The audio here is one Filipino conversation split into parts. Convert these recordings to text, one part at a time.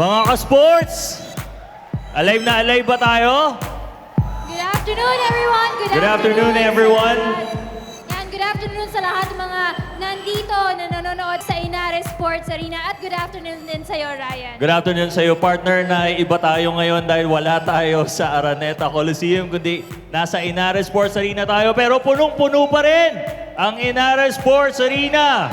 Mga ka-sports, alive na alive ba tayo? Good afternoon, everyone. Good afternoon, everyone. Yan, good afternoon sa lahat ng mga nandito na nanonood sa Inares Sports Arena. At good afternoon din sa'yo, Ryan. Good afternoon sa iyo, partner, na iba tayo ngayon dahil wala tayo sa Araneta Coliseum, kundi nasa Inares Sports Arena tayo. Pero punong-puno pa rin ang Inares Sports Arena.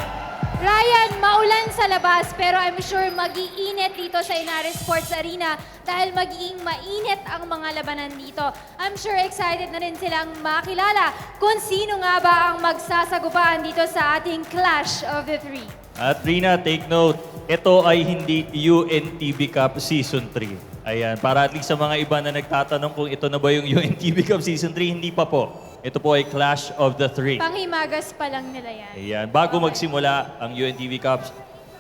Ryan, maulan sa labas pero I'm sure mag-iinit dito sa Inares Sports Arena dahil magiging mainit ang mga labanan dito. I'm sure excited na rin silang makilala kung sino nga ba ang magsasagupaan dito sa ating Clash of the Three. At Rina, take note, ito ay hindi UNTV Cup Season 3. Ayan, para at least sa mga iba na nagtatanong kung ito na ba yung UNTV Cup Season 3, hindi pa po. Ito po ay Clash of the Three. Panghimagas pa lang nila yan. Ayan, bago magsimula ang UNTV Cup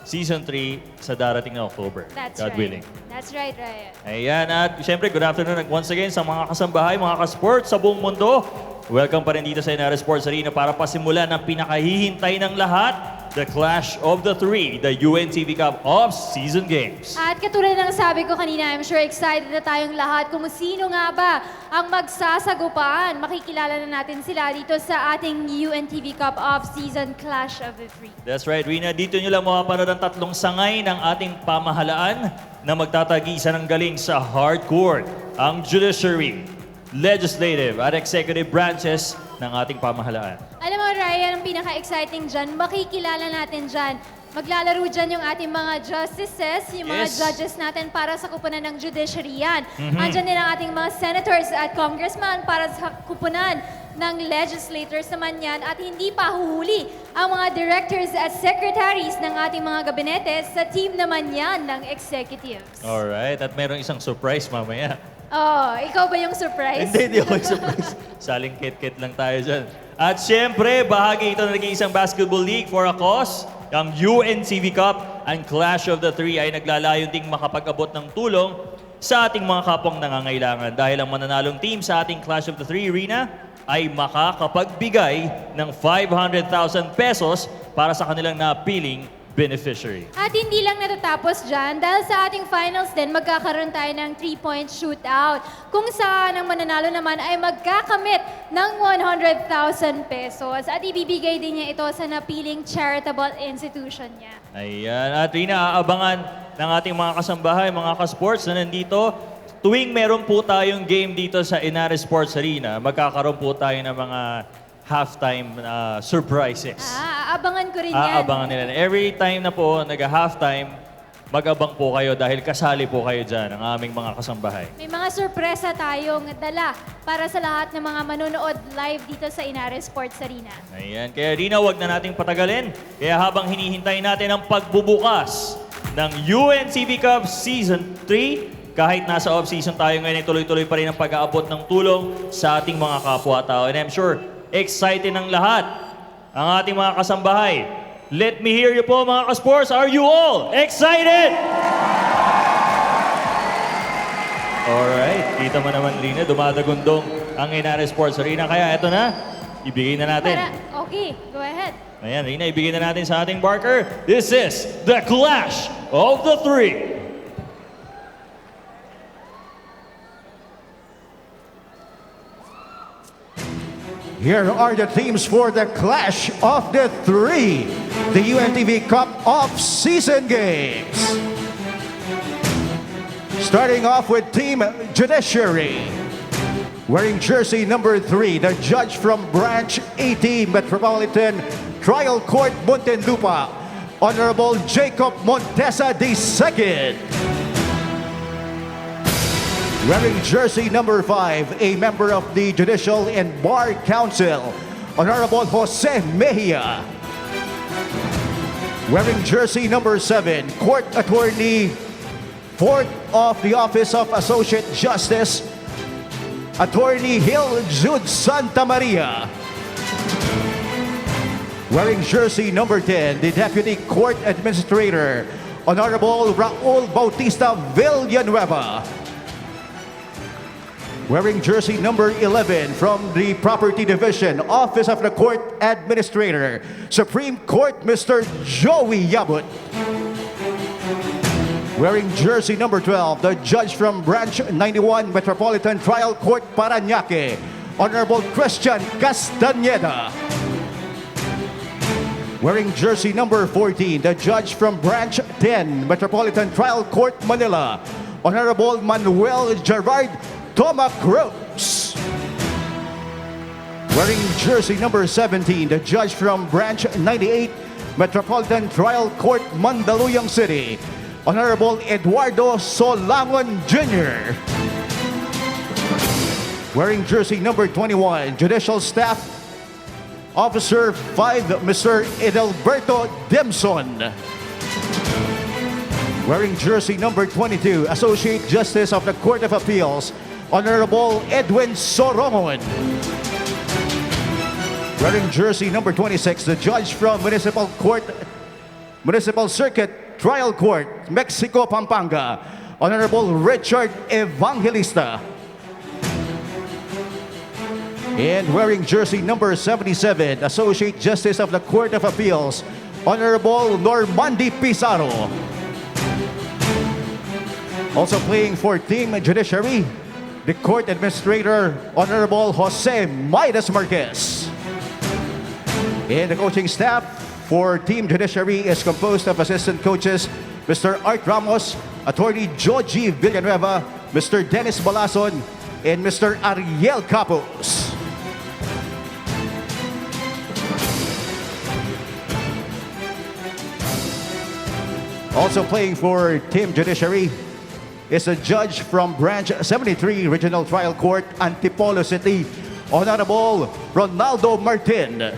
Season 3 sa darating na October. That's God right. willing. That's right, Ryan. Ayan, at siyempre, good afternoon once again sa mga kasambahay, mga ka-sports sa buong mundo. Welcome pa rin dito sa Inares Sports Arena para pasimulan ang pinakahihintay ng lahat, the Clash of the Three, the UNTV Cup Off-Season Games. At katulad ng sabi ko kanina, I'm sure excited na tayong lahat kung sino nga ba ang magsasagupaan. Makikilala na natin sila dito sa ating UNTV Cup Off-Season Clash of the Three. That's right, Rina. Dito nyo lang mapapanood ang tatlong sangay ng ating pamahalaan na magtatagisa ng galing sa hardcourt, ang judiciary, legislative at executive branches ng ating pamahalaan. Alam mo, Ryan, ang pinaka-exciting dyan, makikilala natin dyan. Maglalaro dyan yung ating mga justices, yung mga Yes. judges natin para sa kupunan ng judiciary yan. Andyan din ang ating mga senators at congressman para sa kupunan ng legislators naman yan. At hindi pa huhuli ang mga directors at secretaries ng ating mga gabinete sa team naman yan ng executives. Alright, at mayroong isang surprise mamaya. Oh, ikaw ba yung surprise? Hindi ako yung surprise. Saling kit-kit lang tayo dyan. At syempre, bahagi ito ng nag-iisang basketball league for a cause. Ang UNCV Cup and Clash of the Three ay naglalayon ding makapag-abot ng tulong sa ating mga kapwang nangangailangan. Dahil ang mananalong team sa ating Clash of the Three arena ay makakapagbigay ng 500,000 pesos para sa kanilang napiling beneficiary. At hindi lang natatapos dyan, dahil sa ating finals din, magkakaroon tayo ng 3-point shootout. Kung saan ang mananalo naman ay magkakamit ng 100,000 pesos. At ibibigay din niya ito sa napiling charitable institution niya. Ayan. At Rina, aabangan ng ating mga kasambahay, mga ka-sports na nandito. Tuwing meron po tayong game dito sa Inares Sports Arena, magkakaroon po tayo ng mga halftime surprises. Aabangan ko rin yan. Aabangan nila. Every time na po nag-halftime, mag-abang po kayo dahil kasali po kayo dyan, ang aming mga kasambahay. May mga sorpresa tayong dala para sa lahat ng mga manonood live dito sa Inares Sports Arena. Ayan. Kaya Rina, wag na nating patagalin. Kaya habang hinihintay natin ang pagbubukas ng UNCV Cup Season 3, kahit nasa off-season tayo ngayon, tuloy-tuloy pa rin ang pag-aabot ng tulong sa ating mga kapwa-tao. And I'm sure, excited ng lahat ang ating mga kasambahay. Let me hear you po, mga ka-sports. Are you all excited? Alright, kita mo naman, Lina, dumadagundong ang Inares Sports Arena. Kaya eto na, ibigay na natin. Okay, go ahead. Ayan, Rina, ibigay na natin sa ating barker. This is the Clash of the Three. Here are the teams for the Clash of the Three, the UNTV Cup Off-Season Games. Starting off with Team Judiciary. Wearing jersey number 3, the judge from Branch 18 Metropolitan Trial Court, Muntinlupa, Honorable Jacob Montesa II. Wearing jersey number 5, a member of the Judicial and Bar Council, Honorable Jose Mejia. Wearing jersey number 7, Court Attorney, 4th of the Office of Associate Justice, Attorney Hill Jude Santa Maria. Wearing jersey number 10, the Deputy Court Administrator, Honorable Raul Bautista Villanueva. Wearing jersey number 11 from the Property Division, Office of the Court Administrator, Supreme Court, Mr. Joey Yabut. Wearing jersey number 12, the judge from Branch 91 Metropolitan Trial Court, Parañaque, Honorable Christian Castañeda. Wearing jersey number 14, the judge from Branch 10 Metropolitan Trial Court, Manila, Honorable Manuel Gerard Toma Cruz. Wearing jersey number 17, the judge from Branch 98 Metropolitan Trial Court, Mandaluyong City, Honorable Eduardo Solangon Jr. Wearing jersey number 21, Judicial Staff Officer 5, Mr. Edelberto Demson. Wearing jersey number 22, Associate Justice of the Court of Appeals, Honorable Edwin Sorongon. Wearing jersey number 26, the judge from Municipal Circuit Trial Court, Mexico, Pampanga, Honorable Richard Evangelista. And wearing jersey number 77, Associate Justice of the Court of Appeals, Honorable Normandi Pizarro. Also playing for Team Judiciary, the Court Administrator, Honorable Jose Midas Marquez. And the coaching staff for Team Judiciary is composed of assistant coaches Mr. Art Ramos, Attorney Georgie Villanueva, Mr. Dennis Balason, and Mr. Ariel Capos. Also playing for Team Judiciary is a judge from Branch 73 Regional Trial Court, Antipolo City, Honorable Ronaldo Martin.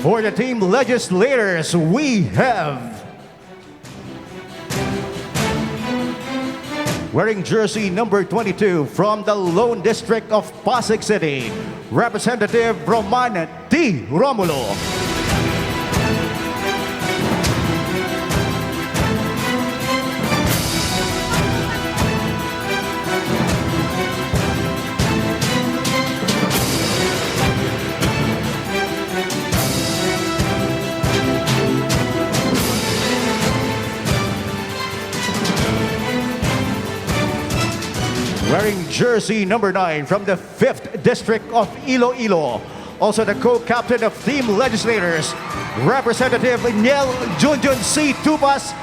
For the team legislators, we have wearing jersey number 22 from the Lone District of Pasig City, Representative Roman T. Romulo. Wearing jersey number 9 from the 5th District of Iloilo, also the co-captain of Team Legislators, Representative Niel Junjun C. Tupas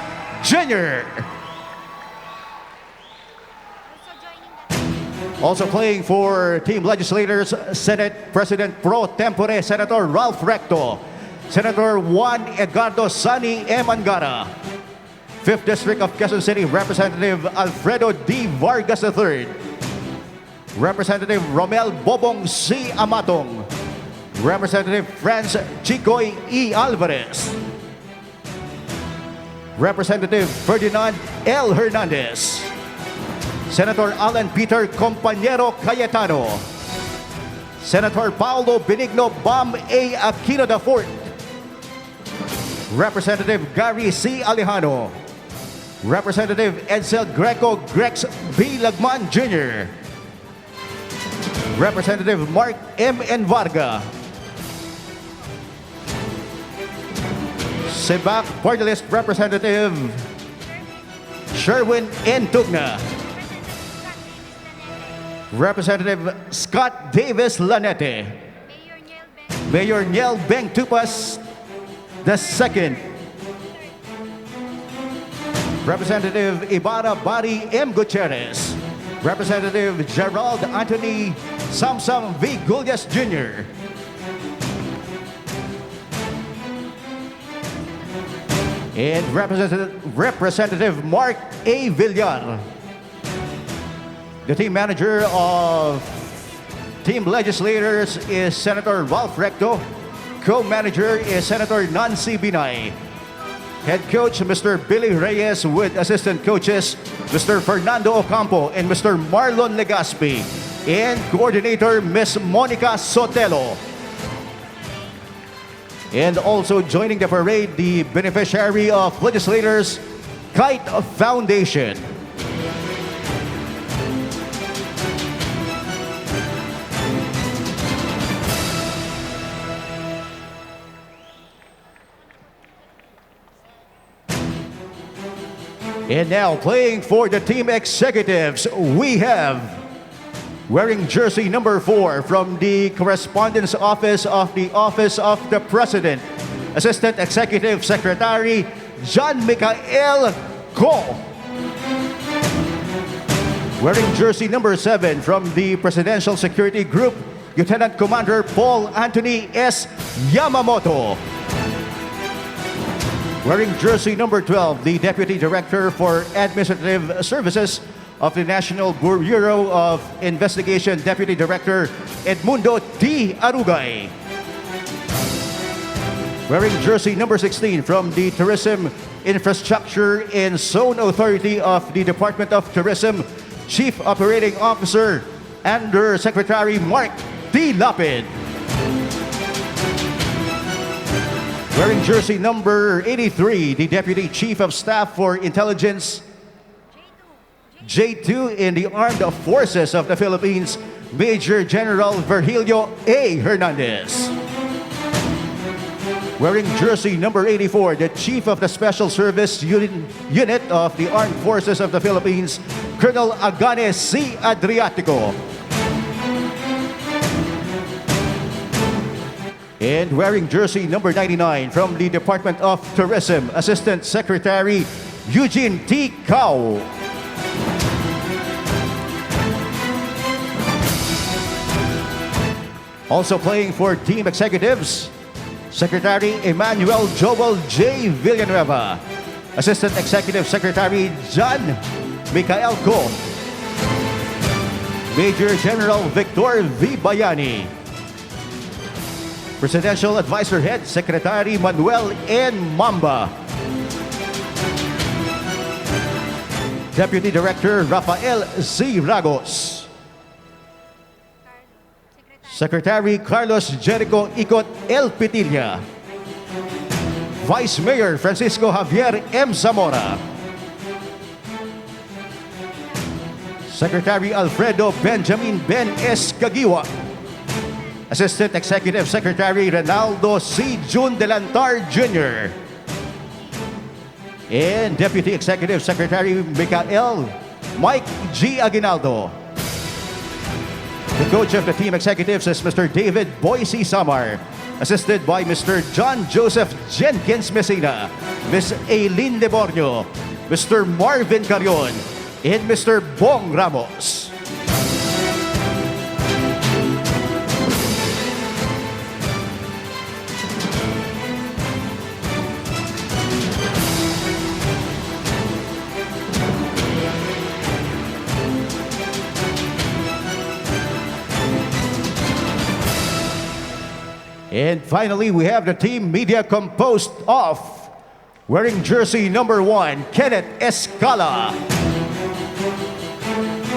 Jr. Also playing for Team Legislators, Senate President Pro Tempore Senator Ralph Recto, Senator Juan Edgardo Sani M. Angara, 5th District of Quezon City, Representative Alfredo D. Vargas III, Representative Romel Bobong C. Amatong, Representative Franz Chicoy E. Alvarez, Representative Ferdinand L. Hernandez, Senator Alan Peter Compañero Cayetano, Senator Paulo Benigno Bam A. Aquino IV, Representative Gary C. Alejano, Representative Edsel Greco Grex B. Lagman Jr., Representative Mark M. N. Varga, Sebac Party List Representative Sherwin N. Tugna, Representative Scott Davis Lanete, Mayor Niel Beng Tupas II, Representative Ibarra Bari M. Gutierrez, Representative Gerald Anthony Samsam V. Gullias Jr., and Representative Mark A. Villar. The team manager of Team Legislators is Senator Ralph Recto. Co-manager is Senator Nancy Binay. Head coach, Mr. Billy Reyes, with assistant coaches, Mr. Fernando Ocampo and Mr. Marlon Legaspi. and Coordinator Miss Monica Sotelo. And also joining the parade, the beneficiary of legislators, Kite Foundation. And now playing for the team executives, we have wearing jersey number 4 from the Correspondence Office of the President, Assistant Executive Secretary John Michael Go. Wearing jersey number 7 from the Presidential Security Group, Lieutenant Commander Paul Anthony S. Yamamoto. Wearing jersey number 12, the Deputy Director for Administrative Services of the National Bureau of Investigation, Deputy Director Edmundo T. Arugay. Wearing jersey number 16 from the Tourism Infrastructure and Zone Authority of the Department of Tourism, Chief Operating Officer Under Secretary Mark T. Lapid. Wearing jersey number 83, the Deputy Chief of Staff for Intelligence, J2 in the Armed Forces of the Philippines, Major General Virgilio A. Hernandez. Wearing jersey number 84, the Chief of the Special Service Unit of the Armed Forces of the Philippines, Colonel Agane C. Adriatico. And wearing jersey number 99 from the Department of Tourism, Assistant Secretary Eugene T. Cao. Also playing for team executives, Secretary Emmanuel Joel J. Villanueva, Assistant Executive Secretary John Michael Go, Major General Victor V. Bayani, Presidential Advisor Head Secretary Manuel N. Mamba, Deputy Director Rafael Z. Ragos, Secretary Carlos Jericho Icot L. Pitilla, Vice Mayor Francisco Javier M. Zamora, Secretary Alfredo Benjamin Ben S. Cagiwa, Assistant Executive Secretary Ronaldo C. Jun Delantar Jr., and Deputy Executive Secretary Michael Mike G. Aguinaldo. The coach of the team executives is Mr. David Boise Samar, assisted by Mr. John Joseph Jenkins Messina, Ms. Aileen Debornio, Mr. Marvin Carion, and Mr. Bong Ramos. And finally, we have the team media composed of wearing jersey number 1, Kenneth Escala.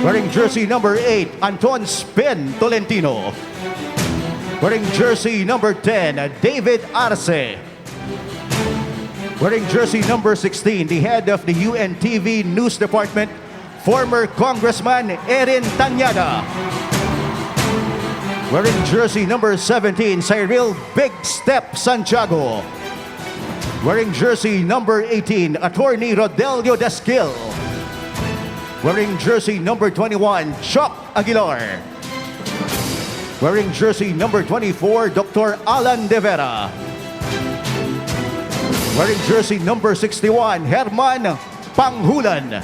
Wearing jersey number 8, Anton Spin Tolentino. Wearing jersey number 10, David Arce. Wearing jersey number 16, the head of the UNTV News Department, former Congressman Erin Tanyada. Wearing jersey number 17, Cyril Big Step Santiago. Wearing jersey number 18, Attorney Rodelio Dasquil. Wearing jersey number 21, Chuck Aguilar. Wearing jersey number 24, Dr. Alan De Vera. Wearing jersey number 61, Herman Panghulan.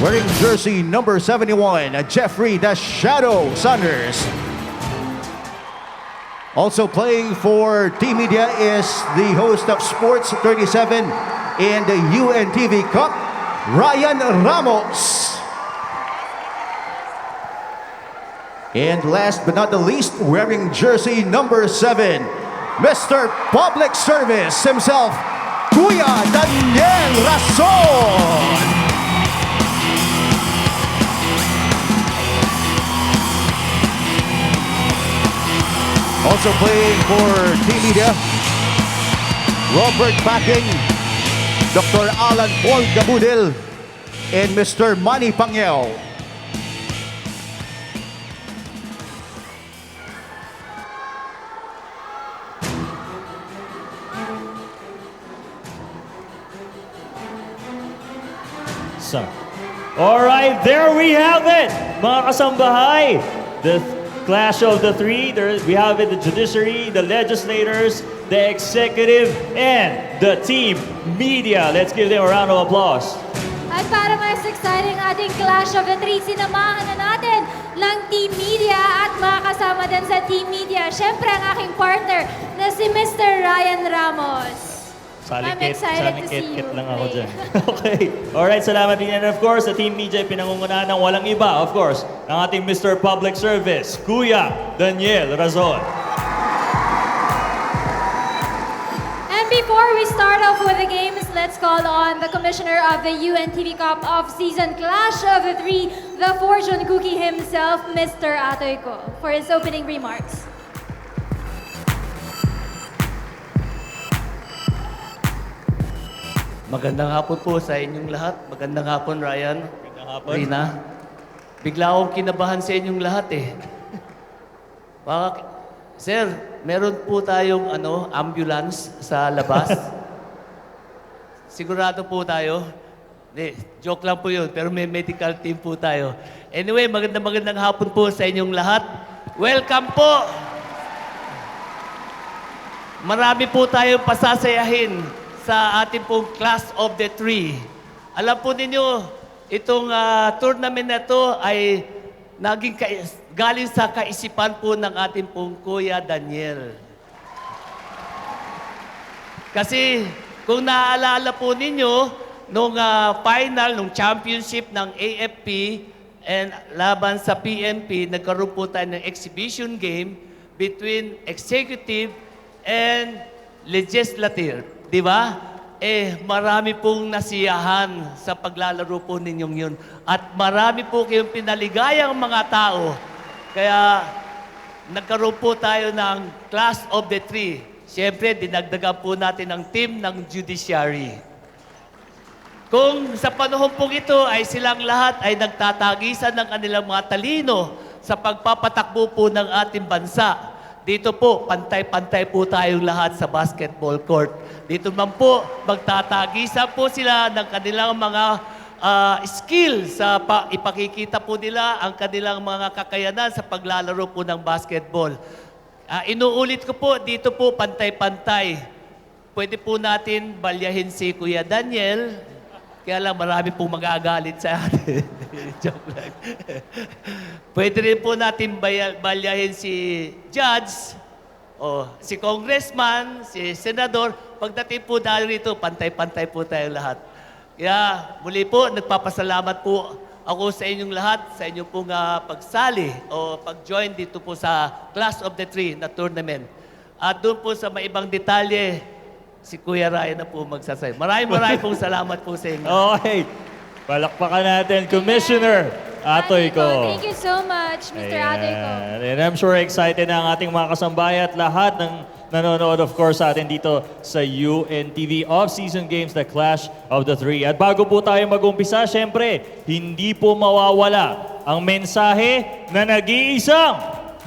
Wearing jersey number 71, Jeffrey the Shadow Sanders. Also playing for Team Media is the host of Sports 37 and the UNTV Cup, Ryan Ramos. And last but not the least, wearing jersey number 7, Mr. Public Service himself, Kuya Daniel Rason. Also playing for Team Media, Robert Packing, Dr. Alan Paul Gabudil, and Mr. Manny Pangyao. So, all right, there we have it, mga kasambahay. The clash of the three. We have it, the judiciary, the legislators, the executive, and the team media. Let's give them a round of applause. At para mas exciting ating clash of the three, sinamahan na natin ng Team Media at makakasama din sa Team Media. Siyempre ang aking partner na si Mr. Ryan Ramos. I'm excited to see you lang ako play. dyan. Okay. Alright, salamat din. And of course, the Team Media ay pinangungunahan ng walang iba, of course, ng ating Mr. Public Service, Kuya Daniel Razon. And before we start off with the games, let's call on the commissioner of the UNTV Cup Off-Season Clash of the Three, the fortune cookie himself, Mr. Atoyko, for his opening remarks. Magandang hapon po sa inyong lahat. Magandang hapon, Ryan. Magandang hapon. Rina. Bigla akong kinabahan sa inyong lahat eh. Sir, meron po tayong ambulance sa labas. Sigurado po tayo. Hindi, joke lang po yun, pero may medical team po tayo. Anyway, magandang hapon po sa inyong lahat. Welcome po! Marami po tayong pasasayahin sa ating pong Class of the Three. Alam po ninyo, itong tournament na to ay galing sa kaisipan po ng ating pong Kuya Daniel. Kasi kung naaalala po ninyo, nung final, nung championship ng AFP and laban sa PNP, nagkaroon po tayo ng exhibition game between executive and legislative. Di ba? Marami pong nasiyahan sa paglalaro po ninyong yun. At marami po kayong pinaligayang mga tao. Kaya nagkaroon po tayo ng Class of the Three. Siyempre, dinagdagan po natin ang team ng judiciary. Kung sa panahon pong ito ay silang lahat ay nagtatagisan ng kanilang mga talino sa pagpapatakbo po ng ating bansa, dito po, pantay-pantay po tayong lahat sa basketball court. Dito man po, magtatagisa po sila ng kanilang mga skill sa ipakikita po nila ang kanilang mga kakayanan sa paglalaro po ng basketball. Inuulit ko po, dito po, pantay-pantay. Pwede po natin balyahin si Kuya Daniel. Kaya lang marami pong magagalit sa atin. Joke lang. Pwede rin po natin balyahin si Judge, o si Congressman, si Senador. Pagdating po dahil rito, pantay-pantay po tayo lahat. Kaya muli po, nagpapasalamat po ako sa inyong lahat, sa inyong pong pagsali o pag-join dito po sa Class of the Three na tournament. At doon po sa may ibang detalye, si Kuya Ryan na po magsasabi. Maraming pong salamat po sa inyo. Okay. Palakpakan natin, Commissioner Atoyko. Thank you so much, Mr. Atoyko. And I'm sure excited na ang ating mga kasambay at lahat ng nanonood, of course, sa atin dito sa UNTV Off-Season Games, the Clash of the Three. At bago po tayo mag-umpisa, syempre, hindi po mawawala ang mensahe na nag-iisang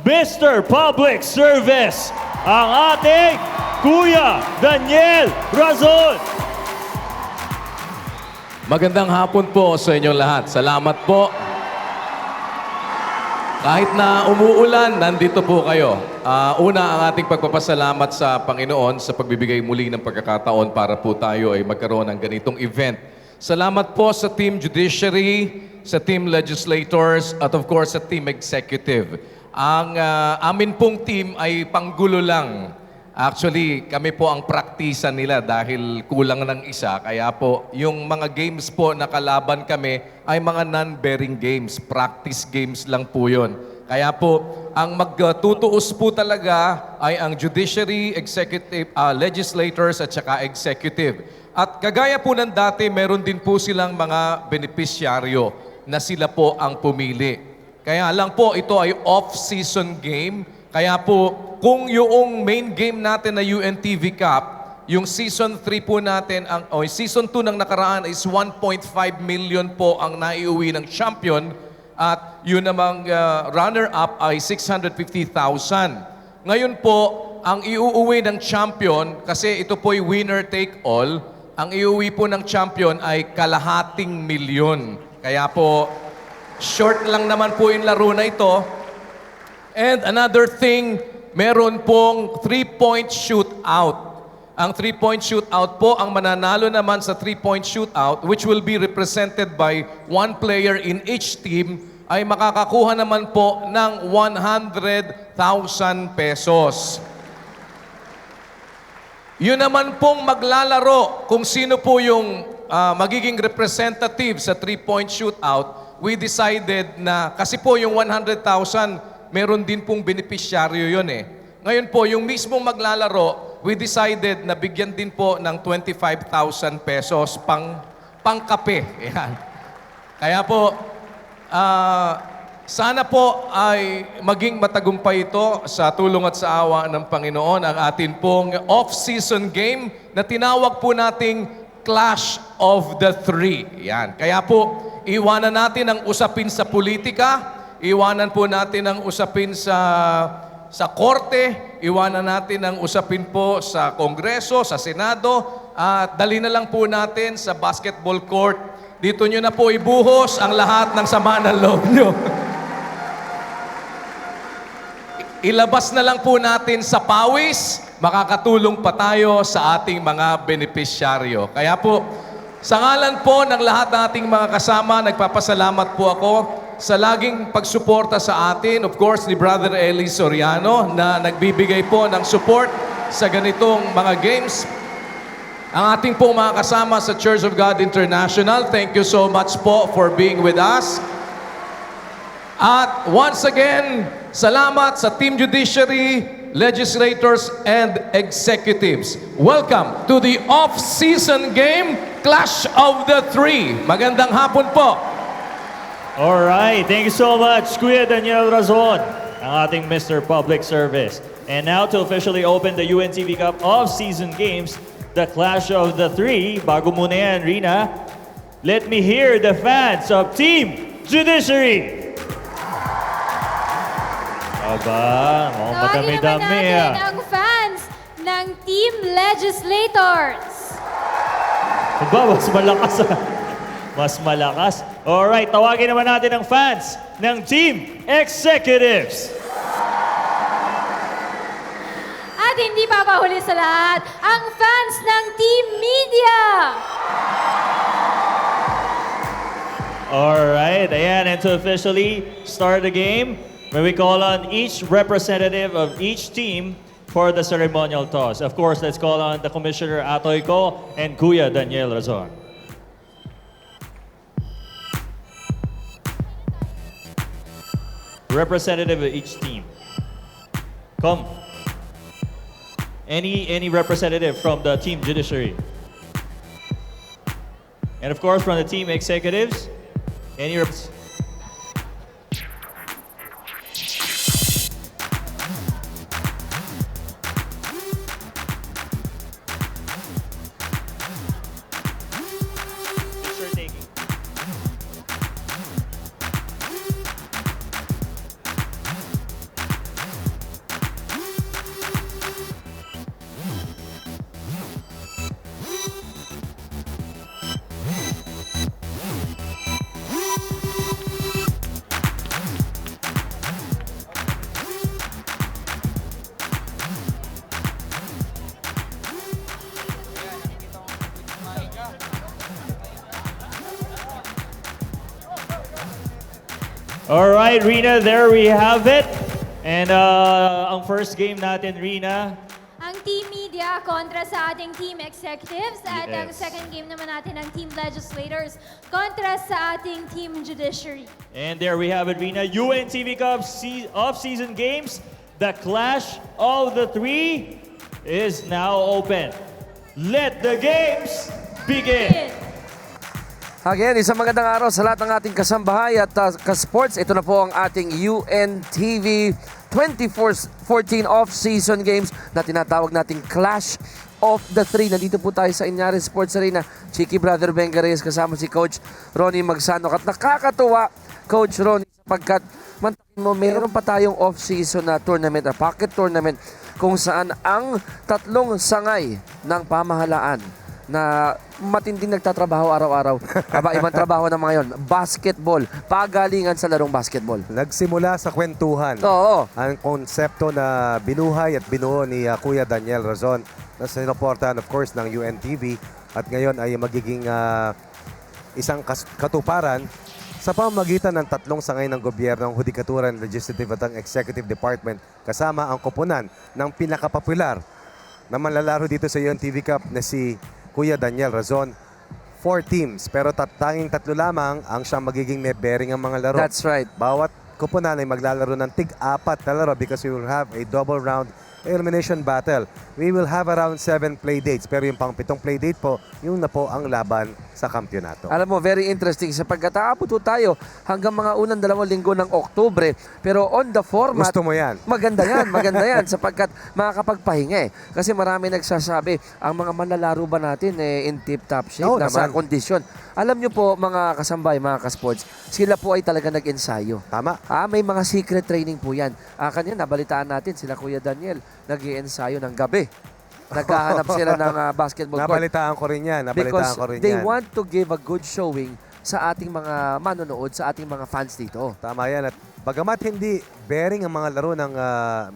Mr. Public Service, ang ating Kuya Daniel Razon. Magandang hapon po sa inyong lahat. Salamat po. Kahit na umuulan, nandito po kayo. Una, ang ating pagpapasalamat sa Panginoon sa pagbibigay muli ng pagkakataon para po tayo ay magkaroon ng ganitong event. Salamat po sa Team Judiciary, sa Team Legislators, at of course sa Team Executive. Ang amin pong team ay panggulo lang. Actually, kami po ang praktisan nila dahil kulang ng isa. Kaya po, yung mga games po na kalaban kami ay mga non-bearing games. Practice games lang po yun. Kaya po, ang magtutuos po talaga ay ang judiciary, executive, legislators at saka executive. At kagaya po ng dati, meron din po silang mga benepisyaryo na sila po ang pumili. Kaya lang po, ito ay off-season game. Kaya po, kung yung main game natin na UNTV Cup, yung Season 3 po natin, Season 2 ng nakaraan is 1.5 million po ang naiuwi ng champion at yun namang runner-up ay 650,000. Ngayon po, ang iuuwi ng champion, kasi ito po'y winner take all, ang iuwi po ng champion ay kalahating milyon. Kaya po, short lang naman po yung laro na ito. And another thing, meron pong 3-point shootout. Ang 3-point shootout po, ang mananalo naman sa 3-point shootout, which will be represented by one player in each team, ay makakakuha naman po ng 100,000 pesos. Yun naman pong maglalaro kung sino po yung magiging representative sa 3-point shootout, we decided na, kasi po yung 100,000, meron din pong beneficiaryo yun eh. Ngayon po, yung mismong maglalaro, we decided na bigyan din po ng 25,000 pesos pang-kape. Yan. Kaya po, sana po ay maging matagumpay ito sa tulong at sa awa ng Panginoon ang atin pong off-season game na tinawag po nating Clash of the Three. Yan. Kaya po, iwanan natin ang usapin sa politika, iwanan po natin ang usapin sa korte, iwanan natin ang usapin po sa Kongreso, sa Senado, at dali na lang po natin sa basketball court. Dito nyo na po ibuhos ang lahat ng sama ng loob nyo. Ilabas na lang po natin sa pawis, makakatulong pa tayo sa ating mga benepisyaryo. Kaya po, sa ngalan po ng lahat ng ating mga kasama, nagpapasalamat po ako sa laging pagsuporta sa atin, of course, ni Brother Eli Soriano na nagbibigay po ng support sa ganitong mga games. Ang ating pong mga kasama sa Church of God International, thank you so much po for being with us. At once again, salamat sa Team Judiciary, legislators, and executives. Welcome to the off-season game, Clash of the Three. Magandang hapon po. Alright, thank you so much, Kuya Daniel Razon, ang ating Mr. Public Service. And now to officially open the UNTV Cup off-season games, the Clash of the Three. Bago muna yan, Rina, let me hear the fans of Team Judiciary. Aba, Tawagin madami-dami naman natin ang fans ng Team Legislators. Aba, mas malakas Mas malakas. Alright, tawagin naman natin ang fans ng Team Executives. At hindi papahuli sa lahat, ang fans ng Team Media. Alright, ayan, and to officially start the game, when we call on each representative of each team for the ceremonial toss. Of course, let's call on the Commissioner Atoy Ko and Kuya Daniel Razon. Representative of each team. Come. Any representative from the Team Judiciary. And of course, from the Team Executives, any Picture taking. All right, Rina, there we have it. And ang first game natin, Rina, Ang Team Media kontra sa ating Team Executives at ang Yes. second game naman natin ang Team Legislators kontra sa ating Team Judiciary. and there we have it, Rina. UNTV Cup off-season games. The Clash of the Three is now open. Let the games begin. Again, isang magandang araw sa lahat ng ating kasambahay at ka-sports. Ito na po ang ating UNTV 2014 off-season games na tinatawag nating Clash of the Three. Nandito po tayo sa Inares Sports Arena. Chiki Brother Benga Reyes kasama si Coach Ronnie Magsanok. At nakakatuwa, Coach Ronnie, sapagkat mantakin mo, meron pa tayong off-season na tournament, a pocket tournament, kung saan ang tatlong sangay ng pamahalaan na matinding nagtatrabaho araw-araw. Ibang trabaho ng mga yon. Basketball. Pagalingan sa larong basketball. Nagsimula sa kwentuhan. Oo. Ang konsepto na binuhay at binuo ni Kuya Daniel Razon na sinuportahan of course ng UNTV at ngayon ay magiging isang katuparan sa pamamagitan ng tatlong sangay ng gobyerno, ang Hudikatura, Legislative at ang Executive Department kasama ang koponan ng pinakapopular na manlalaro dito sa UNTV Cup na si Kuya Daniel Razon. 4 teams, pero tanging 3 lamang ang siyang magiging may bearing ang mga laro. That's right. Bawat koponan ay maglalaro ng tig-4 na laro because we will have a double round elimination battle. We will have around 7 play dates, pero yung pang 7 play date po, yung na po ang laban sa kampyonato. Alam mo, very interesting sapagkat aabot po tayo hanggang mga unang 2 linggo ng Oktubre. Pero on the format, Gusto mo yan? maganda yan sapagkat makakapagpahinga eh. Kasi marami nagsasabi, ang mga manlalaro ba natin in tip-top shape, Oo nasa naman. kondisyon. Alam nyo po mga kasambay, mga kasports, sila po ay talaga nag-ensayo. Tama. May mga secret training po yan. Kanyan, nabalitaan natin sila Kuya Daniel, nag-iensayo ng gabi. Naghahanap sila ng basketball court. Nabalitaan ko rin yan. Because Nabalitaan ko rin they yan. want to give a good showing sa ating mga manonood, sa ating mga fans dito. Tama yan. At bagamat hindi bearing ang mga laro ng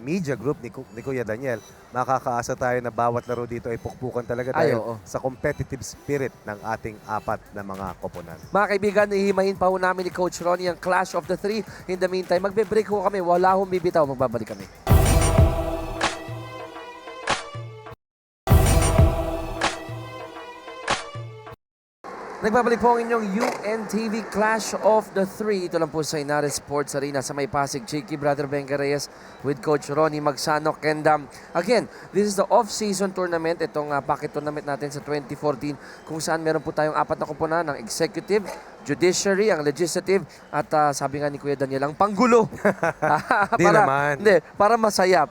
media group ni Kuya Daniel, makakaasa tayo na bawat laro dito ay pukpukan talaga Ay, dahil oo. sa competitive spirit ng ating 4 na mga koponan. Mga kaibigan, ihimayin pa ho namin ni Coach Ronnie ang Clash of the Three. In the meantime, magbe-break ho kami. Wala hong bibitaw. Magbabalik kami. Nagbabalik po ang inyong UNTV Clash of the Three. Ito lang po sa Inares Sports Arena sa May Pasig. Chiki Brother Benga Reyes with Coach Ronnie Magsanok. And again, this is the off-season tournament. Itong pocket tournament natin sa 2014 kung saan meron po tayong 4 na koponan, ng Executive, Judiciary, ang Legislative, at sabi nga ni Kuya Daniel, ang panggulo. Di naman. Hindi, para masaya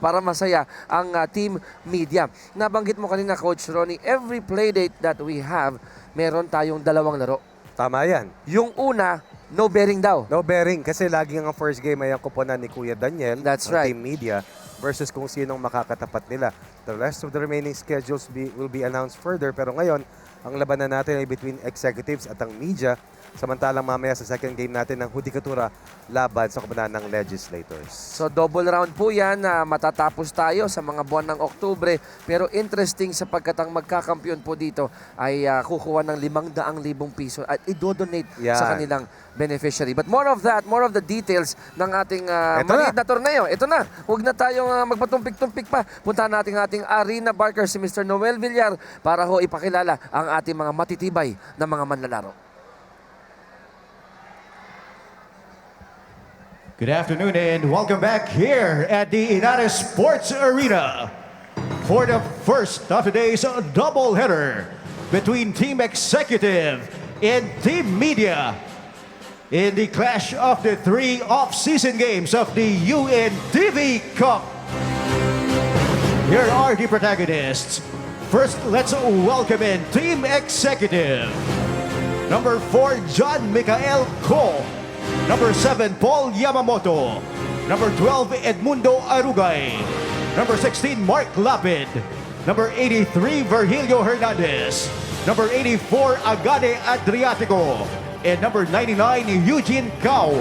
ang team media. Nabanggit mo kanina, Coach Ronnie, every playdate that we have, meron tayong 2 laro. Tama yan. Yung una, no bearing daw. No bearing kasi laging ang first game ay ang koponan ni Kuya Daniel That's ng right. Team Media versus kung sinong makakatapat nila. The rest of the remaining schedules will be announced further, pero ngayon, ang labanan natin ay between executives at ang media. Samantalang mamaya sa second game natin ng Hudikatura laban sa koponan ng legislators. So double round po yan na matatapos tayo sa mga buwan ng Oktubre. Pero interesting sapagkat ang magkakampiyon po dito ay kukuha ng 500,000 piso at idodonate Yan. sa kanilang beneficiary. But more of that, more of the details ng ating Ito maliit na. na torneo. Ito na. Huwag na tayong magpatumpik-tumpik pa. Puntahan natin ating arena barker si Mr. Noel Villar para ho ipakilala ang ating mga matitibay na mga manlalaro. Good afternoon and welcome back here at the Inares Sports Arena for the first of today's doubleheader between Team Executive and Team Media in the Clash of the Three off-season games of the UNTV Cup. Here are the protagonists. First, let's welcome in Team Executive. Number 4, John Mikael Ko. Number 7, Paul Yamamoto. Number 12, Edmundo Arugay. Number 16, Mark Lapid. Number 83, Virgilio Hernandez. Number 84, Agade Adriatico. And number 99, Eugene Cao.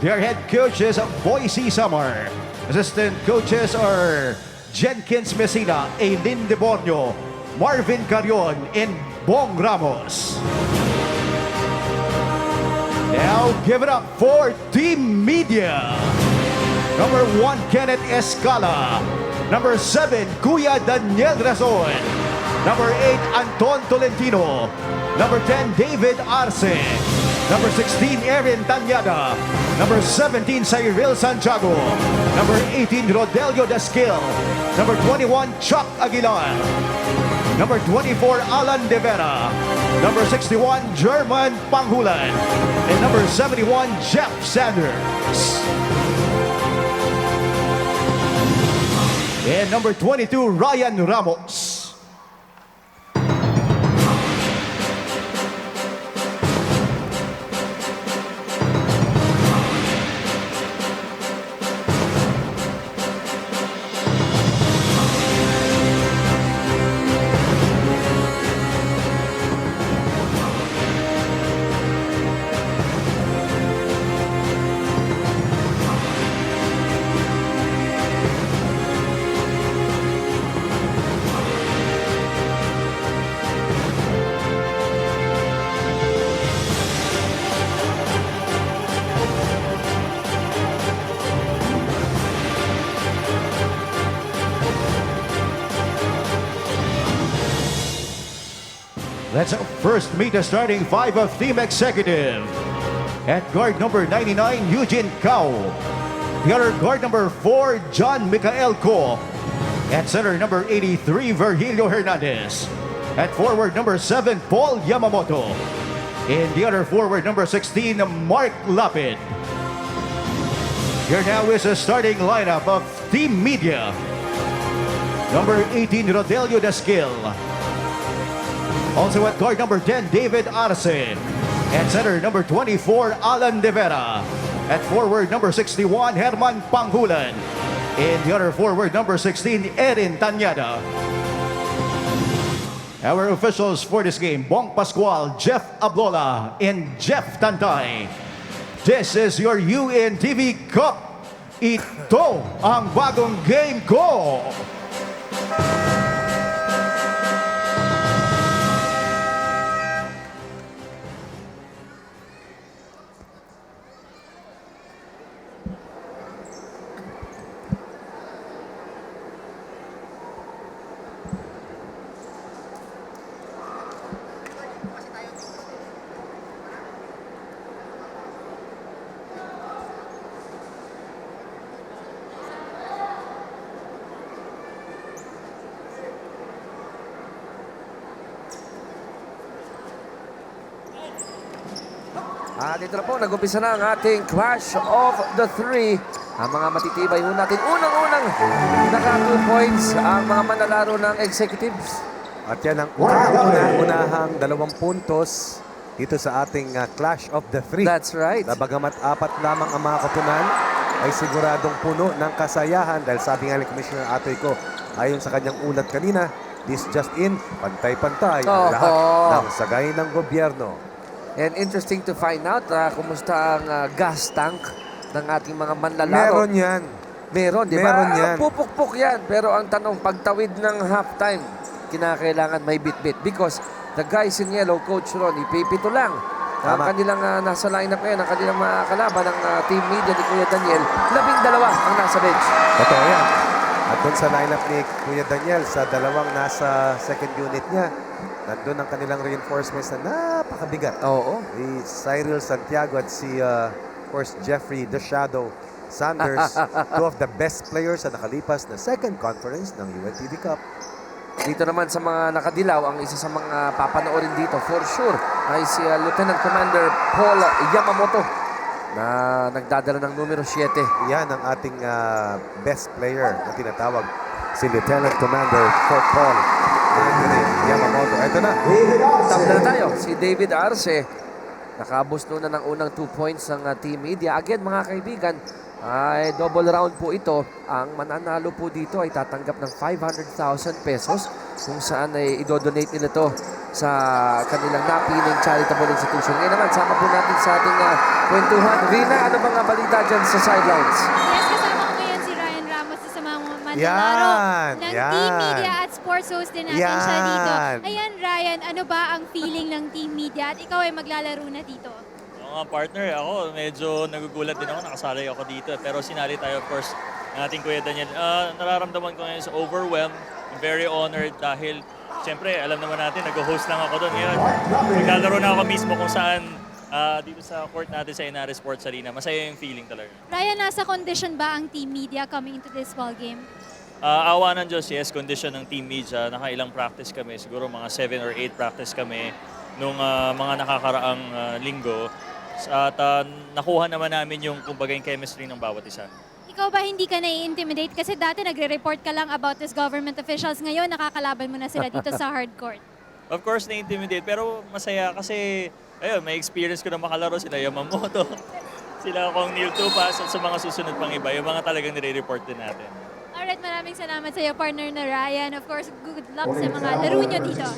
Their head coaches, Boise Summer. Assistant coaches are Jenkins Messina, Eileen Debornio, Marvin Carion, and Bong Ramos. Now give it up for Team Media. Number 1, Kenneth Escala. Number 7, Kuya Daniel Razon. Number 8, Anton Tolentino. Number 10, David Arce. Number 16, Erin Tanyada. Number 17, Cyril Santiago. Number 18, Rodelio Dasquil. Number 21, Chuck Aguilar. Number 24, Alan De Vera. Number 61, German Panghulan. And number 71, Jeff Sanders. And number 22, Ryan Ramos. Let's first meet the starting five of Team Executive. At guard number 99, Eugene Cao. The other guard number 4, John Michael Co. At center number 83, Virgilio Hernandez. At forward number 7, Paul Yamamoto. And the other forward number 16, Mark Lapid. Here now is a starting lineup of Team Media. Number 18, Rodelio Dasquil. Also at guard number 10, David Arce. At center number 24, Alan De Vera. At forward number 61, Herman Panghulan. And the other forward number 16, Erin Tanyada. Our officials for this game, Bong Pascual, Jeff Ablola, and Jeff Tantay. This is your UNTV Cup. Ito ang bagong game ko. At ito na po, nag-umpisa na ang ating Clash of the Three. Ang mga matitibay ho natin. Unang-unang naka 2 points ang mga manlalaro ng executives. At yan ang unahang 2 puntos dito sa ating Clash of the Three. That's right. Na bagamat 4 lamang ang mga koponan, ay siguradong puno ng kasayahan dahil sabi nga ni Commissioner Atoy ko, ayon sa kanyang ulat kanina, this just in, pantay-pantay ang lahat ng sagay ng gobyerno. And interesting to find out kumusta ang gas tank ng ating mga manlalaro. Meron yan. Meron, di ba? Meron yan. Pupukpuk yan. Pero ang tanong, pagtawid ng halftime, kinakailangan may bit-bit. Because the guys in yellow, Coach Ron, ipipito lang. Ang Tama. kanilang nasa lineup ngayon, ang kanilang mga kalaban ng team media ni Kuya Daniel, 12 ang nasa bench. Totoo yan. At doon sa lineup ni Kuya Daniel, sa 2 nasa second unit niya, nandun ang kanilang reinforcements na napakabigat. Oo. Si Cyril Santiago at si, of course, Jeffrey The Shadow Sanders, 2 of the best players sa nakalipas na second conference ng UNTV Cup. Dito naman sa mga nakadilaw, ang isa sa mga papanoorin dito, for sure, ay si Lieutenant Commander Paul Yamamoto na nagdadala ng numero 7. Yan ang ating best player na tinatawag, si Lieutenant Commander Paul Yamamoto. Ito na. Tabla na tayo. Si David Arce. Nakabusto na ng unang 2 points ng Team Media. Again, mga kaibigan, ay double round po ito. Ang mananalo po dito ay tatanggap ng 500,000 pesos kung saan ay idodonate nila to sa kanilang napiling charitable institution. Ngayon naman, sama po natin sa ating kwentuhan. Rina, ano bang balita dyan sa sidelines? Yes, kasama ko ngayon si Ryan Ramos sa mga manlalaro Yan, ng yan. Team Media at sports host din natin Yan. siya dito. Ayan, Ryan, ano ba ang feeling ng Team Media at ikaw ay maglalaro na dito? Oo nga, partner, ako medyo nagugulat din ako, nakasali ako dito. Pero sinali tayo, of course, ng ating Kuya Daniel. Nararamdaman ko ngayon sa overwhelmed. I'm very honored dahil, siyempre, alam naman natin, nag-host lang ako doon. Ngayon, maglalaro na ako mismo kung saan dito sa court natin sa Inares Sports Arena. Masaya yung feeling talaga. Ryan, nasa condition ba ang Team Media coming into this ball game? Awa ng Diyos, yes, condition ng Team Media. Nakailang practice kami, siguro mga 7 or 8 practice kami nung mga nakakaraang linggo. At nakuha naman namin yung kumbaga yung chemistry ng bawat isa. Ikaw ba hindi ka nai-intimidate? Kasi dati nagre-report ka lang about this government officials. Ngayon, nakakalaban mo na sila dito sa hardcourt. Of course, na-intimidate. Pero masaya kasi, ayun, may experience ko na makalaro sila Yamamoto. Sila Kong Neil Tupas at sa mga susunod pang iba, yung mga talagang nire-report din natin. Alright, maraming salamat sa iyo, partner na Ryan. Of course, good luck sa mga laro nyo dito.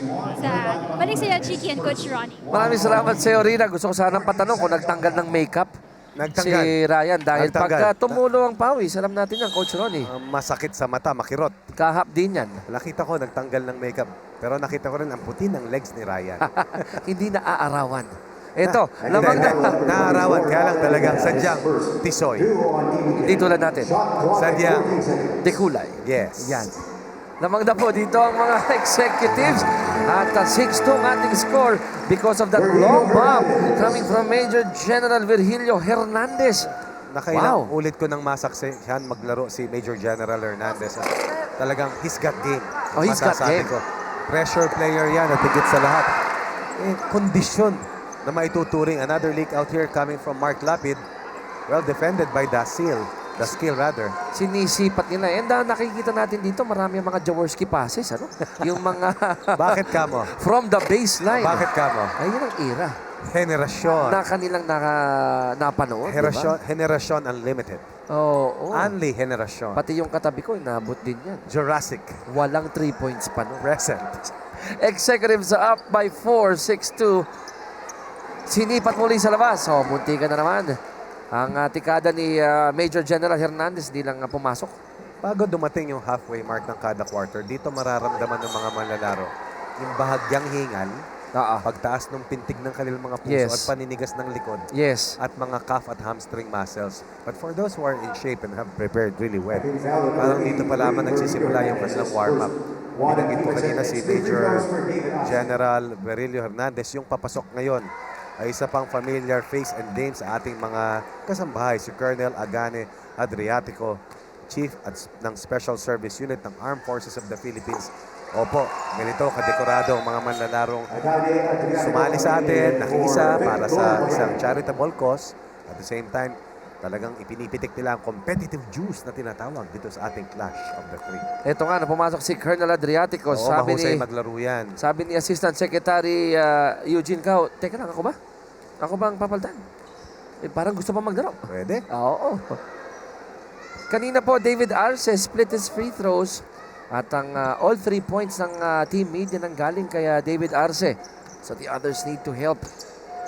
Balik sa iyo, Chiki and Coach Ronnie. Maraming salamat sa iyo, Rina. Gusto ko sanang patanong kung nagtanggal ng makeup si Nagtanggal. Ryan. Dahil Nagtanggal. pagka tumulo ang pawis, alam natin yan, Coach Ronnie. Masakit sa mata, makirot. Kahap din yan. Nakita ko, nagtanggal ng makeup. Pero nakita ko rin ang puti ng legs ni Ryan. Hindi na aarawan. Ito, Hindi, lamang na. naarawan, kaya lang talagang sadyang tisoy. Hindi tulad natin. Sadyang, Dekulay. yes. Yan. Lamang na po dito ang mga executives. At 6-2 ang ating score because of that long bomb coming from Major General Virgilio Hernandez. Nakailang Wow. ulit ko nang masaksihan maglaro si Major General Hernandez. At talagang he's got game. Oh, he's got Masasabi game. ko. Pressure player yan at higit sa lahat. Kondisyon na maituturing. Another leak out here coming from Mark Lapid. Well defended by Dasil. Daskil rather. Sinisipat nila. And nakikita natin dito, marami ang mga Jaworski passes. Ano? Yung mga Bakit ka mo? from the baseline. Bakit ka mo? Ayun ang era Henerasyon. na kanilang napanood. Henerasyon Unlimited. Oo. Only Henerasyon. Pati yung katabi ko, inabot din yan. Jurassic. Walang 3 points pa no. Present. Executives up by 4, 6-2. Sinipat muli sa labas. So, munti ka na naman. Ang tikada ni Major General Hernandez di lang pumasok. Bago dumating yung halfway mark ng kada quarter, dito mararamdaman ng mga manlalaro yung bahagyang hingal, pagtaas ng pintig ng kanilang mga puso Yes. at paninigas ng likod Yes. at mga calf at hamstring muscles. But for those who are in shape and have prepared really well, parang dito pa lamang nagsisimula yung kanilang warm-up. Binanggit ko kanina si Major General Virgilio Hernandez, yung papasok ngayon ay isa pang familiar face and name sa ating mga kasambahay, si Colonel Agane Adriatico, Chief ng Special Service Unit ng Armed Forces of the Philippines. Opo, ganito kadekorado ang mga manlalarong sumali sa atin, nakiisa para sa isang charitable cause. At the same time, talagang ipinipitik nila ang competitive juice na tinatawag dito sa ating Clash of the Three. Ito nga, pumasok si Colonel Adriatico. Oo, mahusay maglaro yan. Sabi ni Assistant Secretary Eugene Cao, teka lang, ako ba? Ako ba ang papaltan? Parang gusto pa maglaro. Pwede? Oo. Kanina po, David Arce split his free throws. At ang all 3 points ng Team Media nang galing kay David Arce. So the others need to help.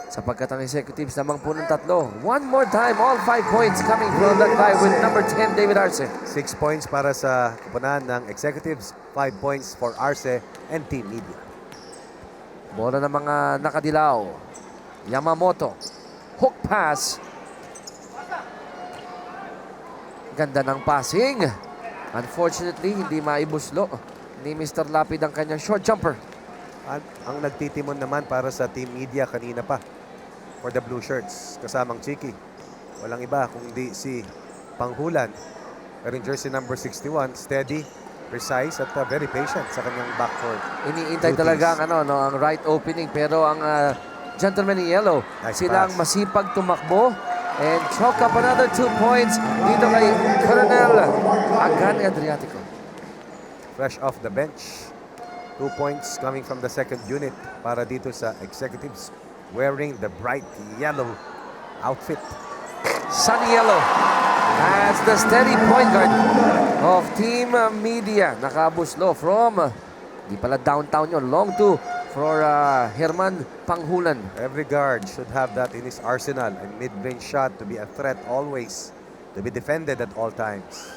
Sapagkat ang executives namang po ng tatlo. One more time, all 5 points coming from that guy with number 10, David Arce. 6 points para sa kupunan ng executives, 5 points for Arce and Team Media. Bola ng mga nakadilaw. Yamamoto. Hook pass. Ganda ng passing. Unfortunately, hindi maibuslo ni Mr. Lapid ang kanyang short jumper. At ang nagtitimon naman para sa Team Media kanina pa for the blue shirts, kasamang Chiki. Walang iba kundi si Panghulan. Wearing jersey number 61, steady, precise at very patient sa kanyang backcourt. Iniintay duties. talaga ang right opening, pero ang gentleman in yellow, Nice silang pass. masipag tumakbo and chalk up another 2 points dito kay Colonel Agane Adriatico. Fresh off the bench. 2 points coming from the second unit para dito sa executives wearing the bright yellow outfit. Sunny Yellow as the steady point guard of Team Media. Nakabuslo from, di pala downtown yun, long two for Herman Panghulan. Every guard should have that in his arsenal. A mid-range shot to be a threat always. To be defended at all times.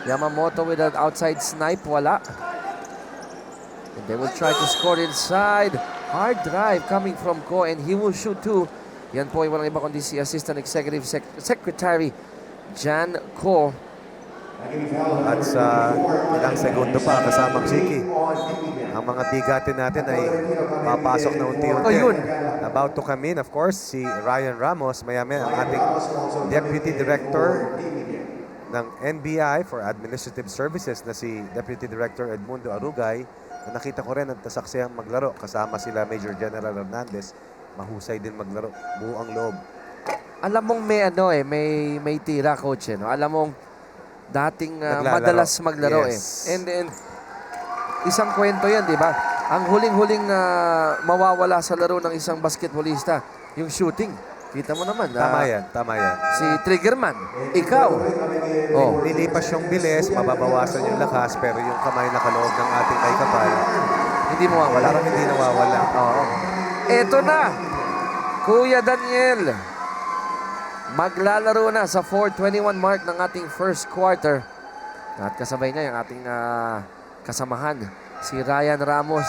Yamamoto with an outside snipe, wala. And they will try to score inside. Hard drive coming from Ko, and he will shoot too. Yan po ay walang iba kundi si Assistant Executive Secretary Jan Ko. At sa ilang segundo pa kasamang Chiki. Ang mga bigatin natin ay papasok na unti-unti. Oh, yun. About to come in, of course, si Ryan Ramos, mayami ang ating Deputy Director ng NBI for Administrative Services na si Deputy Director Edmundo Arugay. Na nakita ko rin at nasaksiyang maglaro kasama sila Major General Hernandez. Mahusay din maglaro. Buo ang loob. Alam mong may may tira, coach, no? Alam mong dating Naglalaro. madalas maglaro Yes. And isang kwento yan, di ba? Ang huling-huling mawawala sa laro ng isang basketballista, yung shooting. Kita mo naman. Tama yan, tama yan. Si Triggerman, ikaw. Oh, Lilipas yung bilis, mababawasan yung lakas, pero yung kamay na kaloob ng ating may kapal, hindi mawawala. parang hindi nawawala. Oo. Eto na, Kuya Daniel. Maglalaro na sa 4:21 mark ng ating first quarter. At kasabay niya yung ating kasamahan, si Ryan Ramos.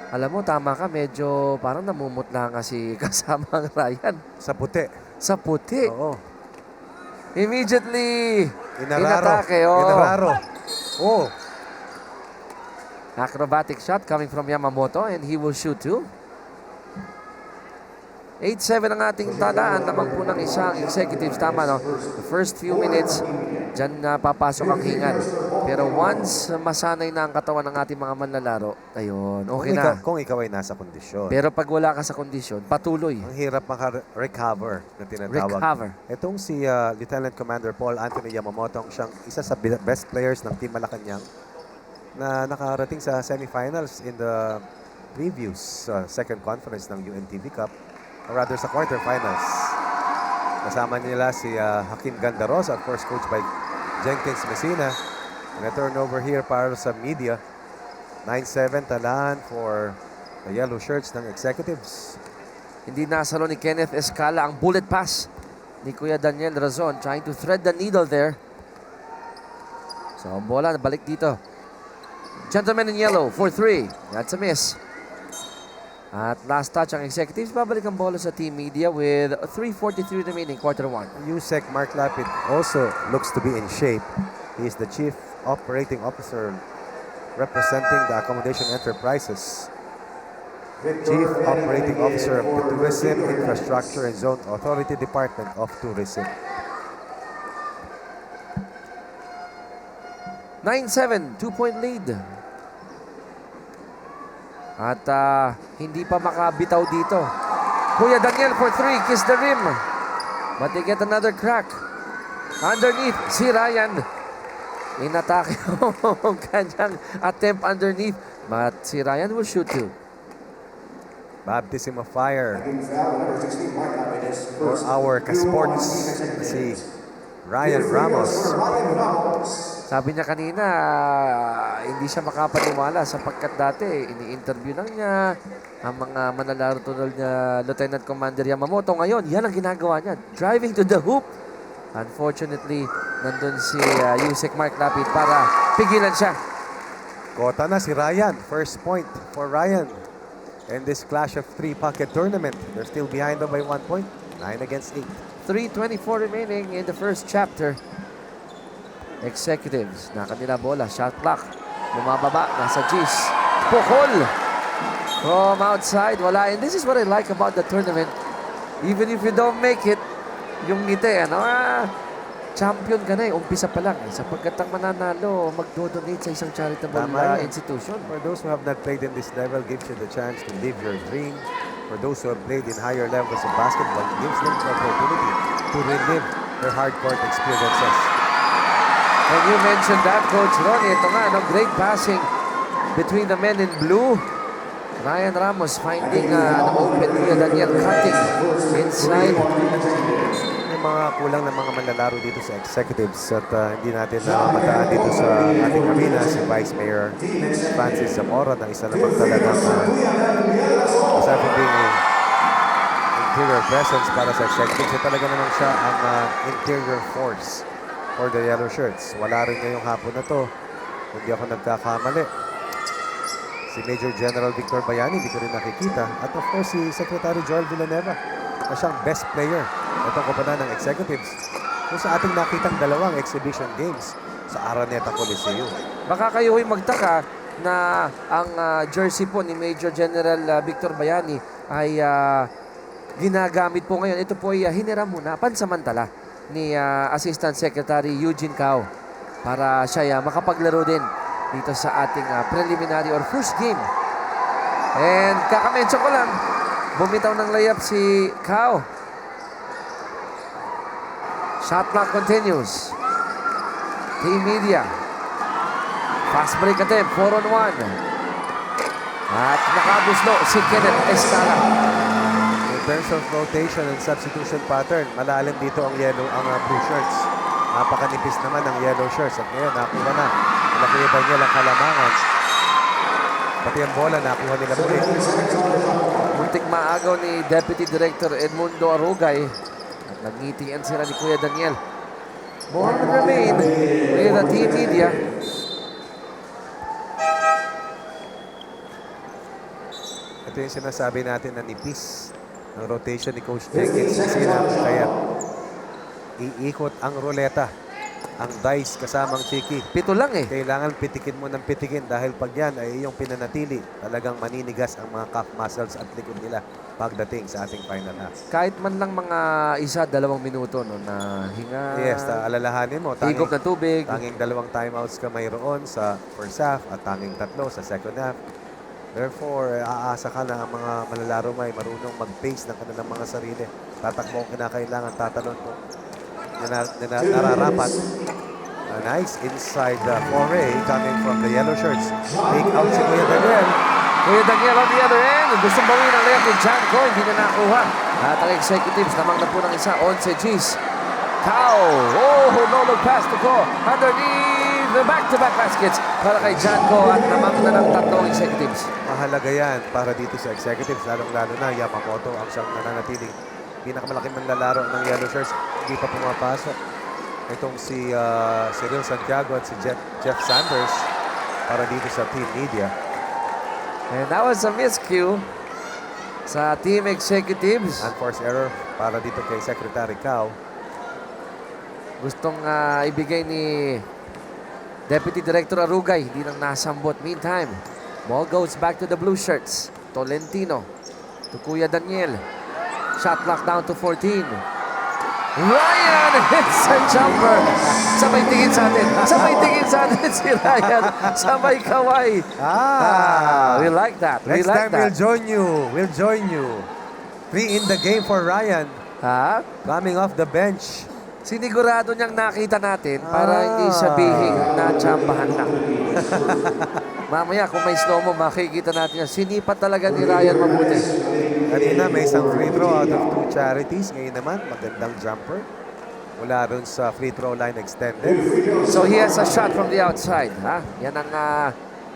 Alam mo, tama ka, medyo parang namumutla nga si kasamang Ryan. Sa puti. Sa puti. Oo. Immediately, Inararo. inatake. Oh. Inararo. Oh. Acrobatic shot coming from Yamamoto and he will shoot two. 8-7 ang ating talaan naman po ng isang executives. Tama, no? The first few minutes, dyan papasok ang hingan. Pero once masanay na ang katawan ng ating mga manlalaro, ayun, okay na. Kung ikaw ay nasa kondisyon. Pero pag wala ka sa kondisyon, patuloy. Ang hirap maka-recover na tinatawag. Recover. Itong si Lieutenant Commander Paul Anthony Yamamoto, ang siyang isa sa best players ng Team Malacanang na nakarating sa semifinals in the previous second conference ng UNTV Cup, or rather sa quarterfinals. Kasama nila si Hakim Gandarosa, of course coached by Jenkins Messina. And a turnover here para sa media. 9-7 talaan for the yellow shirts ng executives. Hindi nasalo ni Kenneth Escala ang bullet pass ni Kuya Daniel Razon, trying to thread the needle there. So, ang bola, balik dito. Gentleman in yellow for 3. That's a miss. At last touch ang executives. Babalik ang bola sa team media with 3:43 remaining, quarter 1. USEC Mark Lapid also looks to be in shape. He is the Chief Operating Officer representing the Accommodation Enterprises. Chief Operating Officer of the Tourism, Infrastructure and Zone Authority Department of Tourism. 9-7, 2-point lead. At hindi pa makabitaw dito. Kuya Daniel for 3, kiss the rim. But they get another crack. Underneath, si Ryan. Inatake ang kanyang attempt underneath. But si Ryan will shoot two. Baptism of fire for our ka-sports, si Ryan Ramos. Sabi niya kanina, hindi siya makapaniwala sapagkat dati ini-interview lang niya ang mga manlalaro tulad niya Lieutenant Commander Yamamoto. Ngayon, yan ang ginagawa niya. Driving to the hoop. Unfortunately, nandun si Yusek Mark Lapid para pigilan siya. Kota na si Ryan. First point for Ryan. In this Clash of 3 pocket tournament, they're still behind by 1 point. 9 against 8. 3:24 remaining in the first chapter. Executives na kanila bola. Shot clock. Bumababa. Nasa G's. Pukol. From outside. Wala. And this is what I like about the tournament. Even if you don't make it, yung ngiti, champion ka na eh. Umpisa pa lang eh. Sapagkat ang mananalo, magdodonate sa isang charitable Tama yan. institution. For those who have not played in this level, gives you the chance to live your dream. For those who have played in higher levels of basketball, gives them the opportunity to relive their hardcore experiences. And you mentioned that, Coach Ronnie. Ito nga, great passing between the men in blue. Ryan Ramos finding an open Kuya Daniel cutting inside. May mga kulang na mga manlalaro dito sa executives at hindi natin mataan dito sa ating arena si Vice Mayor Francis Zamora na isa namang talagang aside from being a interior presence para sa executives, talaga naman siya ang interior force for the yellow shirts. Wala rin ngayong hapon na to. Hindi ako nagkakamali. Si Major General Victor Bayani, hindi ko rin nakikita. At of course, si Secretary Joel Villanueva na siyang best player. Itong koponan ng executives. Kung sa ating nakitang dalawang exhibition games sa Araneta Coliseum. Baka kayo ay magtaka na ang jersey po ni Major General Victor Bayani ay ginagamit po ngayon. Ito po ay hiniram muna, pansamantala, ni Assistant Secretary Eugene Cao para siya makapaglaro din dito sa ating preliminary or first game. And kakamention ko lang, bumitaw ng layup si Cao. Shot clock continues. Team Media. Fast break attempt, 4-on-1. At nakabuslo si Kenneth Estrada. In terms of rotation and substitution pattern, malalim dito ang blue shirts. Napakanipis naman ang yellow shirts. At ngayon, nakuha na. Kuya Daniel ang kalamangan. Pati ang bola, nakuha nila muli. Muntik maagaw ni Deputy Director Edmundo Arugay. At nagngitian sila ni Kuya Daniel. Ball will remain with the Team Media. Ito yung sinasabi natin na nipis ng rotation ni Coach Jenkins. Kaya iikot ang ruleta, ang dice kasamang Chiki. 7 lang eh. Kailangan pitikin mo ng pitikin dahil pag yan ay iyong pinanatili, talagang maninigas ang mga calf muscles at likod nila pagdating sa ating final half. Kahit man lang mga 1-2 minuto no, na hinga. Yes, alalahanin mo, Higop ng tubig. tanging 2 timeouts ka mayroon sa first half at tanging 3 sa second half. Therefore, aasa ka na ang mga malalaro may marunong mag-pace ng kanilang mga sarili. Tatakbo ang kinakailangan, tatalon ko. Nararapat. A nice inside foray coming from the yellow shirts. Take out si Kuya Daniel. Kuya Daniel on the other end. Gustong bawin ang layup ni John Ko. Hindi na nakuha. At ang executives namang na po ng isa. 11 Gs. Cow. Oh, no look pass to Ko. Underneath the back-to-back baskets para kay John Ko at namang na ng 3 executives. Mahalaga yan para dito sa executives. Lalong-lalo na Yamamoto ang siyang nananatiling pinakamalaking manlalaro ng yellow shirts. Hindi pa pumapasok. Itong si Cyril Santiago at si Jeff Sanders para dito sa Team Media. And that was a miscue sa team executives. Unforced error para dito kay Secretary Cao. Gustong ibigay ni Deputy Director Arugay. Hindi nang nasambot. Meantime, ball goes back to the blue shirts. Tolentino to Kuya Daniel. Shot clock down to 14. Ryan hits a jumper. Sabay tingin sa atin. Sabay tingin sa atin si Ryan. Sabay kaway. We like that. We Next like time that. we'll join you. We'll join you. 3 in the game for Ryan. Ha? Coming off the bench. Sinigurado niyang nakita natin para hindi sabihin na tsambahan lang. Mamaya kung may slow mo, makikita natin yan. Sinipat talaga ni Ryan mabuti. Kanina may isang free throw out of 2 charities. Ngayon naman, magandang jumper. Mula ron sa free throw line extended. So he has a shot from the outside. Ha? Yan ang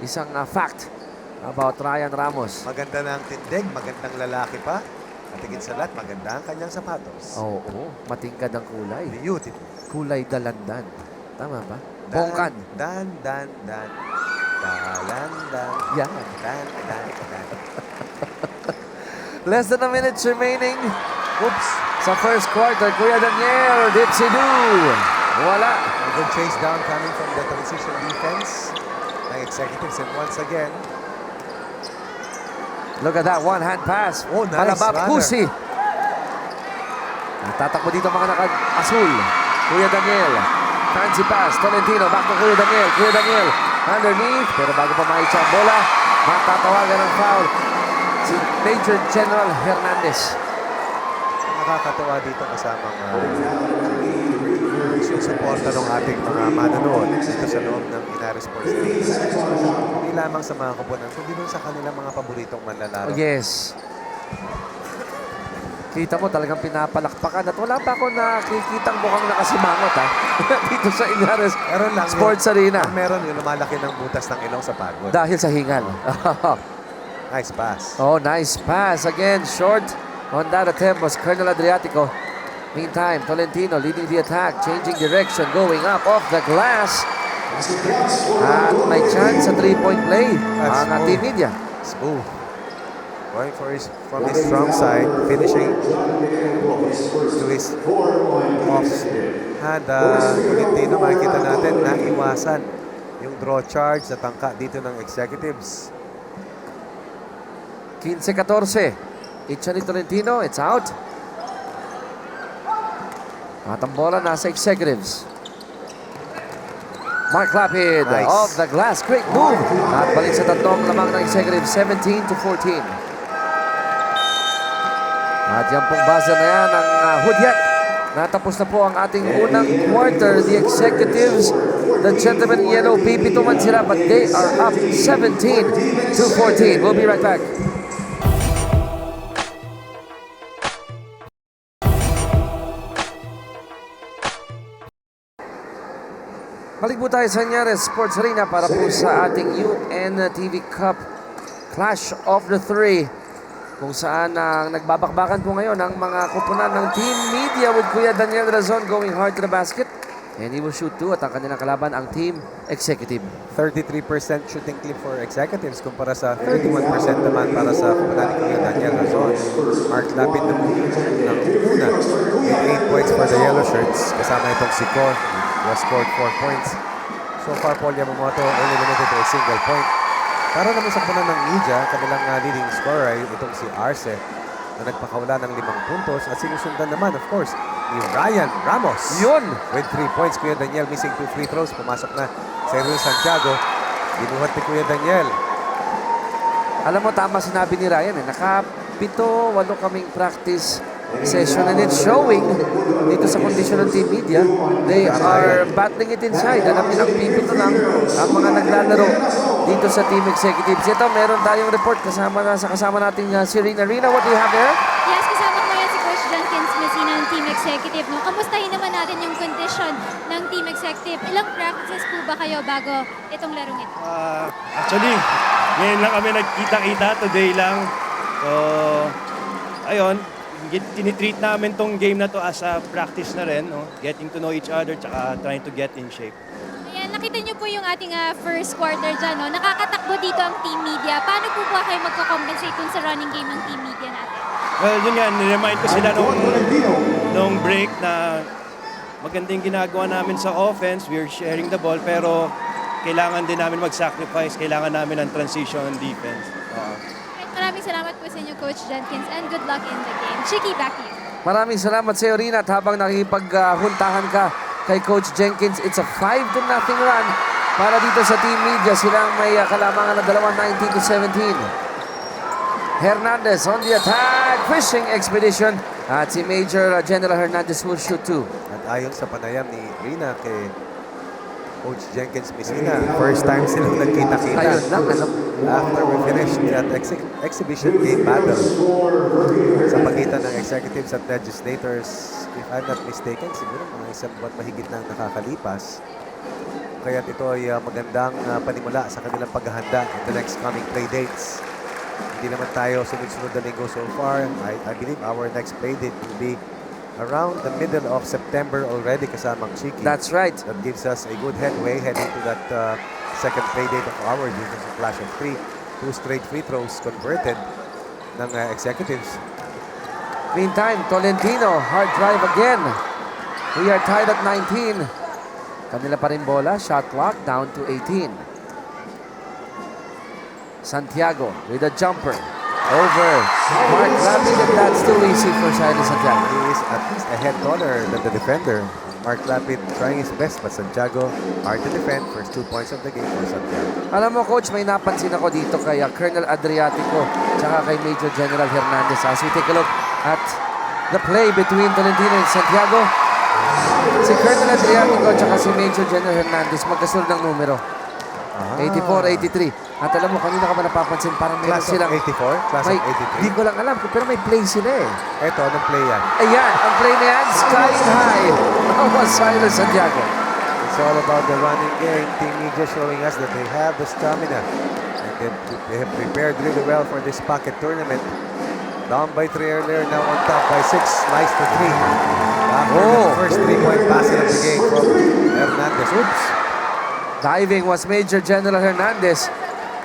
isang fact about Ryan Ramos. Maganda na ang tindig, magandang lalaki pa. At higit sa lahat, maganda ang kanyang sapatos. Oo, matingkad ang kulay. Beautiful. Kulay dalandan. Tama ba? Bongkan. Dan. Dalandan. Yan. Dan. Less than a minute remaining. Oops. Sa first quarter, Kuya Daniel, dipsy-doo. Wala. A good chase down coming from the transition defense. Ng executives and once again, Look at that one-hand pass. Oh, nice Malabab runner. Kusi. Tatakbo dito mga naka-asul. Kuya Daniel. Fancy pass. Tolentino. Back to Kuya Daniel. Kuya Daniel. Underneath. Pero bago pa maitsa ang bola, matatawagan ng foul si Major General Hernandez. nakakatawa dito kasamang susuporta ng ating mga manonood dito sa loob ng Inaris Sports League. Hindi lamang sa mga kupunan, kundi dun sa kanilang mga paboritong manlalaro. Oh, yes. Kita mo talagang pinapalakpakan at wala pa ako nakikitang mukhang nakasimangot ha. Dito sa Inaris Meron lang Sports yun. Arena. Meron yung lumalaki ng butas ng ilong sa pagod. Dahil sa hingal. Nice pass. Oh, nice pass. Again, short on that attempt was Colonel Adriatico. Meantime, Tolentino leading the attack, changing direction, going up off the glass. At may chance sa three-point play. That's Ang Team Media. Smooth. Going for from his strong side, finishing to his offhand. Tolentino, makikita natin, naiwasan yung draw charge na tangka dito ng executives. 15-14. Itcha ni Tolentino, it's out. At ang bola nasa executives. Mark Lapid Nice. off the glass. Great move. At balik sa tatlong lamang ng executives, 17-14. At yan pong buzzer na yan ang hudyat Natapos na po ang ating unang quarter. The executives, the gentlemen in yellow, pipito man sila, but they are up 17-14. We'll be right back. Balik po tayo sa Ñares Sports Arena para po sa ating UNTV Cup Clash of the Three, kung saan nagbabakbakan po ngayon ang mga kupunan ng Team Media with Kuya Daniel Razon going hard to the basket. And he will shoot 2 at ang kanilang kalaban ang Team Executive. 33% shooting clip for executives kumpara sa 31% naman para sa kupunan ni Kuya Daniel Razon. Mark Lapid na ng una with 8 points for the yellow shirts. Kasama itong si Cor, who has scored 4 points. So far, Paul Yamamoto only limited to a single point. Para naman sa kupunan ng media, kanilang leading scorer ay itong si Arce na nagpakawala ng 5 puntos at sinusundan naman, of course, ni Ryan Ramos. Yun! With 3 points, Kuya Daniel missing 2 free throws. Pumasok na si Erwin Santiago. Binuhat ni Kuya Daniel. Alam mo, tama sinabi ni Ryan Naka-7-8 kaming practice session and it's showing dito sa kondisyon ng Team Media. They are battling it inside. Alam nilang pipito lang ang mga naglalaro dito sa Team Executives. Ito, meron tayong report kasama nating si Rina. Rina, what do you have there? Yes, kasama ko ngayon si Coach Jenkins Messina ng Team Executive. No? Kamustahin naman natin yung condition ng Team Executive. Ilang practices po ba kayo bago itong larong ito? Actually, ngayon lang kami nagkita-kita, today lang. So, ayun, tinitreat namin tong game na to as a practice na rin, no? Getting to know each other, tsaka trying to get in shape. Ayan, nakita niyo po yung ating first quarter dyan, no? Nakakatakbo dito ang Team Media. Paano po ba kayo magko-compensate dun sa running game ng Team Media natin? Well, yun nga, niremind ko sila nung break na magandang ginagawa namin sa offense. We're sharing the ball, pero kailangan din namin mag-sacrifice. Kailangan namin ng transition and defense. Maraming salamat po sa inyo, Coach Jenkins, and good luck in the game. Chiki, back to you. Maraming salamat sa iyo, Rina. At habang nakikipaghuntahan ka kay Coach Jenkins, it's a 5-0 run para dito sa Team Media. Silang may kalamangan na 19-17. Hernandez on the attack. Fishing expedition. At si Major General Hernandez will shoot 2. At ayon sa panayam ni Rina kay Coach Jenkins Messina, first time silang nagkita-kita. Ayun lang, After we finished that exhibition game battle sa pagitan ng executives at legislators, if I'm not mistaken, siguro mga isang buwan mahigit na nakakalipas. Kaya ito ay magandang panimula sa kanilang paghahanda in the next coming play dates. Hindi naman tayo sunod-sunod na linggo so far. I believe our next play date will be around the middle of September already kasamang Chiki. That's right. That gives us a good headway heading to that second play date of ours. This is a Clash of 3. 2 straight free throws converted ng executives. Meantime, Tolentino, hard drive again. We are tied at 19. Kanila pa rin bola. Shot clock down to 18. Santiago with a jumper. Over Mark Lapid, and that's too easy for Shiny Santiago. He is at least a head taller than the defender. Mark Lapid trying his best, but Santiago hard to defend. First 2 points of the game for Santiago. Alam mo, Coach, may napansin ako dito kay Colonel Adriatico tsaka kay Major General Hernandez. As we take a look at the play between Tolentino and Santiago, si Colonel Adriatico tsaka si Major General Hernandez magkasunod ng numero. 84-83. At alam mo, kanina ka ba napapansin, parang meron Class of silang... 84? Class May, of 83? di ko lang alam, pero may play sila eh. Eto, anong play yan? Ayan, ang play na yan, sky high. Ang Silas Santiago. It's all about the running game. Team Media showing us that they have the stamina. And they have prepared really well for this pocket tournament. Down by 3 earlier, now on top by 6. Nice to 3. After the first 3-point basket of the game from Hernandez. Oops! Diving was Major General Hernandez.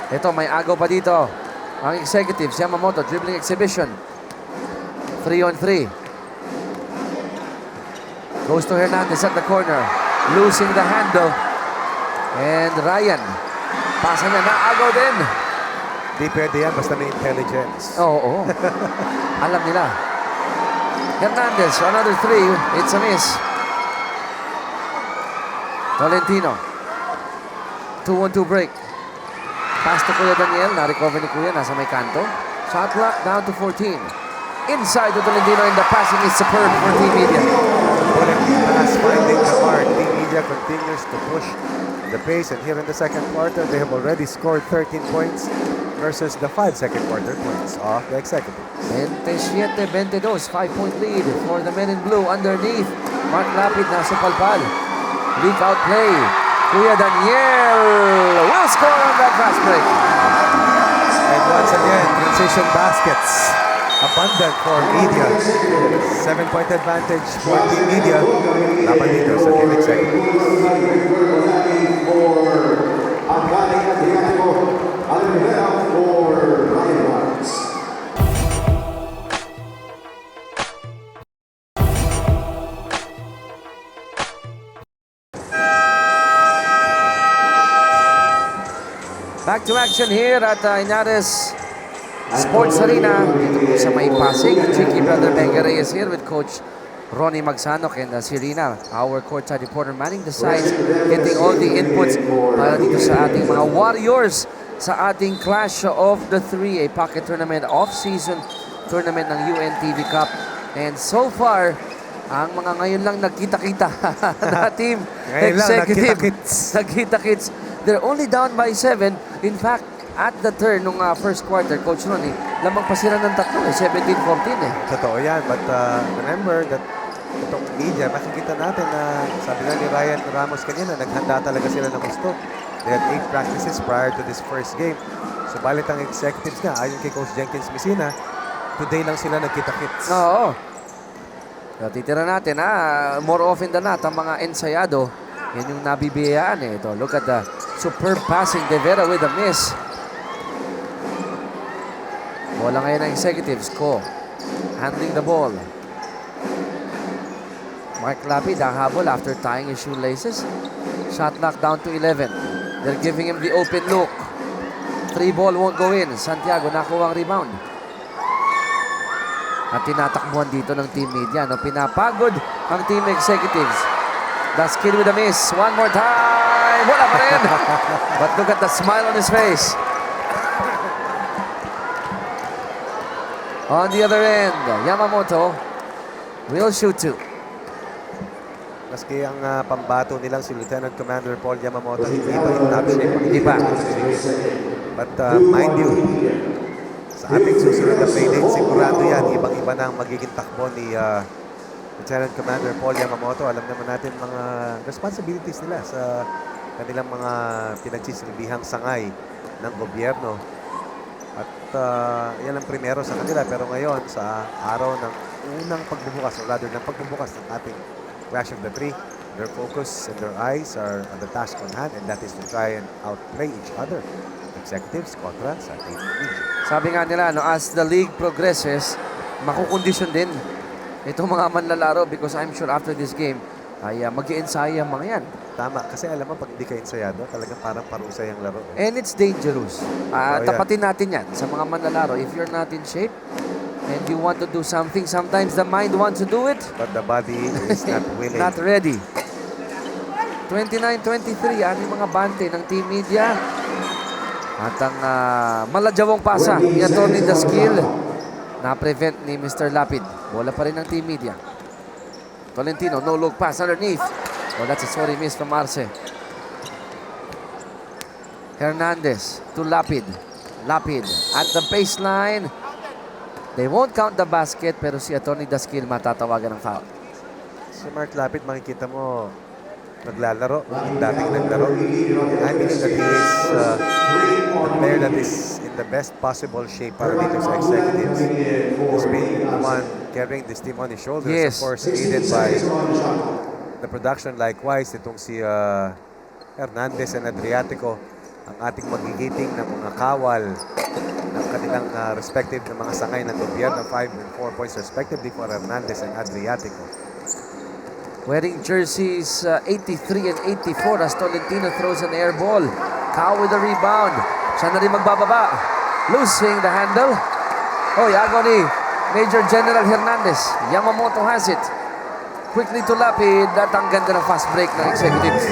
Ito, may agaw pa dito. Ang executives, Yamamoto, dribbling exhibition. 3-on-3. Goes to Hernandez at the corner. Losing the handle. And Ryan. Pasa niya, naagaw din. Di pwede yan, basta may intelligence. Oo. Alam nila. Hernandez, another 3. It's a miss. Tolentino. 2-on-2 break. Pass to Kuya Daniel. Na-recover ni Kuya. Nasa may kanto. Shot clock down to 14. Inside to Tolentino, and the passing is superb for Team Media. bullet pass finding the mark. Team Media continues to push the pace, and here in the second quarter, they have already scored 13 points versus the 5 second quarter points of the Executives. 27-22, 5-point lead for the men in blue. Underneath, Mark Lapid nasa palpal. Leak out play. Kuya Daniel will score on that fast break. And once again, transition baskets. Abundant for Media. 7-point advantage for Team Media. Laban dito sa Team Executives. Back to action here at Inares Sports Arena. Dito po sa may Pasig. Cheeky Brother Bengaray is here with Coach Ronnie Magsanok and si Rina, our courtside reporter, manning the sides, getting all the inputs para dito sa ating mga Warriors sa ating Clash of the Three, a pocket tournament, off-season tournament ng UNTV Cup. And so far, ang mga ngayon lang nagkita-kita na team Ngayon lang, executive. nagkita-kits. Nagkita-kits. They're only down by 7. In fact, at the turn nung first quarter, Coach Ronnie, lamang pa sila ng tatlo, 17-14 eh. Totoo yan, but remember that itong Media, makikita natin na sabi nga ni Ryan Ramos kanina, naghanda talaga sila ng gusto. They had 8 practices prior to this first game. Subalit ang Executives nga, ayon kay Coach Jenkins Messina, today lang sila nagkita-kits. Oo. So, titira natin more often than not, ang mga ensayado, yan yung nabibiyayaan eh. Ito, look at the superb passing. De Vera with a miss. Bola ngayon ng Executives. Ko handling the ball. Mark Lapid ang habol after tying his shoelaces. Shot clock down to 11. They're giving him the open look. 3 ball won't go in. Santiago nakuha ang rebound. At tinatakbuhan dito ng Team Media. No? Pinapagod ang Team Executives. Daskil with a miss. One more time. Wala pa rin. But look at the smile on his face. On the other end, Yamamoto will shoot 2. Maski ang pambato nilang si Lieutenant Commander Paul Yamamoto, hindi pa in top shape. Hindi pa. But mind you, sa ating susunod na playdate, sigurado yan, ibang-iba na ang magiging takbo ni Lieutenant Commander Paul Yamamoto. Alam naman natin mga responsibilities nila sa kanilang mga pinagsisilbihang sangay ng gobyerno. At yan ang primero sa kanila. Pero ngayon, sa araw ng unang pagbubukas, or rather ng pagbubukas ng ating Clash of the Three, their focus and their eyes are on the task on hand, and that is to try and outplay each other. Executives kontra sa Team Media. Sabi nga nila, no, as the league progresses, makukondisyon din itong mga manlalaro because I'm sure after this game ay mag-i-ensaya ang mga yan. Tama, kasi alam mo, pag hindi ka ensayado, talagang parang parusay ang laro. And it's dangerous. Oh, Tapatin natin yan sa mga manlalaro. If you're not in shape and you want to do something, sometimes the mind wants to do it. But the body is not willing. Not ready. 29-23, ano yung mga bante ng Team Media? At ang malajawang pasa ni Atty. Daskil na-prevent ni Mr. Lapid. Bola pa rin ng Team Media. Tolentino, no look pass underneath. Oh, that's a sorry miss from Arce. Hernandez to Lapid. Lapid at the baseline. They won't count the basket pero si Atty. Daskil matatawagan ng foul. Si Mark Lapid, makikita mo, naglalaro, yung dating naglaro. I believe that he is the player that is in the best possible shape para dito sa Executives. He's been the one carrying this team on his shoulders. Yes. Of course, aided by the production. Likewise, itong si Hernandez and Adriatico, ang ating magigiting ng mga kawal ng kanilang respective na mga sangay ng gobyerno. 5 and 4 points respectively for Hernandez and Adriatico. Wearing jerseys 83 and 84 as Tolentino throws an air ball. Cow with the rebound. Siya na rin magbababa. Losing the handle. Oh, yago ni Major General Hernandez. Yamamoto has it. Quickly to Lapid. At ang ganda ng fast break ng Executives.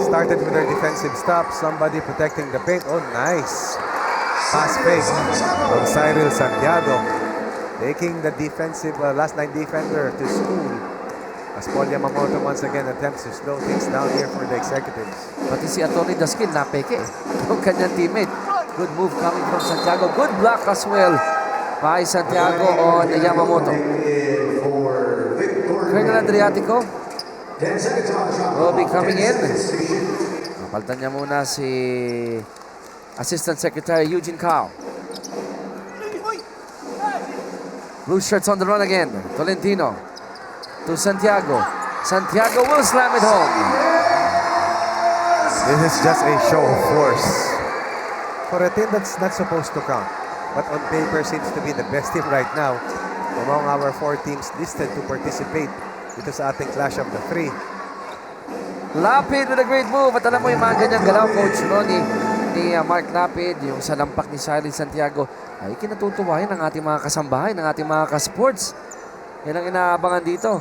Started with their defensive stop. Somebody protecting the paint. Oh, nice. Pass fake from Cyril Santiago. Taking the defensive last line defender to school. As Paul Yamamoto once again attempts to slow things down here for the executives. Pati si Atty. Daskin napeke. Yung kanyang teammate. Good move coming from Santiago. Good block as well by Santiago on Yamamoto. Colonel Adriatico will be coming in. Napalitan niya muna si Assistant Secretary Eugene Cao. Blue shirts on the run again. Tolentino to Santiago. Santiago will slam it home. This is just a show of force for a team that's not supposed to count, but on paper seems to be the best team right now among our 4 teams listed to participate dito sa ating Clash of the Three. Lapid with a great move. At alam mo yung mga ganyang galaw, Coach Ronnie, ni Mark Lapid, yung sa lampak ni Cyril Santiago, ay kinatutuwayan ng ating mga kasambahay, ng ating mga kasports. Yan ang inaabangan dito.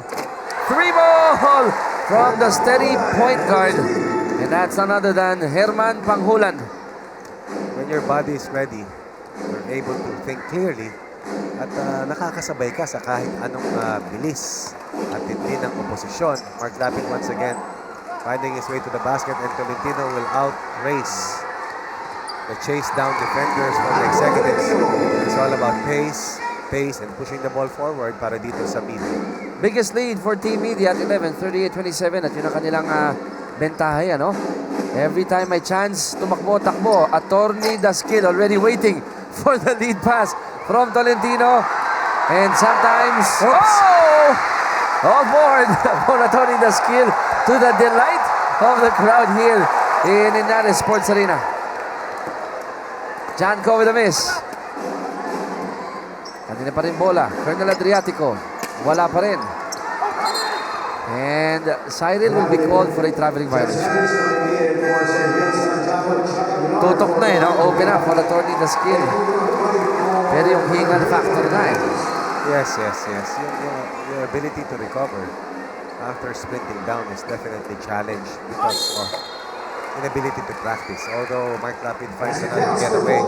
3 ball from the steady point guard. And that's none other than Herman Panghulan. When your body is ready, you're able to think clearly at nakakasabay ka sa kahit anong bilis at hindi ng oposisyon. Mark Lapid once again finding his way to the basket, and Tolentino will outrace the chase down defenders for the executives. It's all about pace, and pushing the ball forward para dito sa media. Biggest lead for Team Media at 11, 38-27. At yun ang kanilang bentahe, ano? Every time may chance, takbo. Atty. Daskin already waiting for the lead pass from Tolentino. And sometimes, all board for Atty. Daskin to the delight of the crowd here in Linares Sports Arena. Janko with a miss. Kanina pa rin bola. Colonel Adriatico. Wala pa rin. And Cyril will be called for a traveling violation. Tutok na no? Open up for Atty. Daskin. Pero yung hingan factor na Yes. Your ability to recover after sprinting down is definitely challenged because of inability to practice. Although Mark Lapid finds another getaway,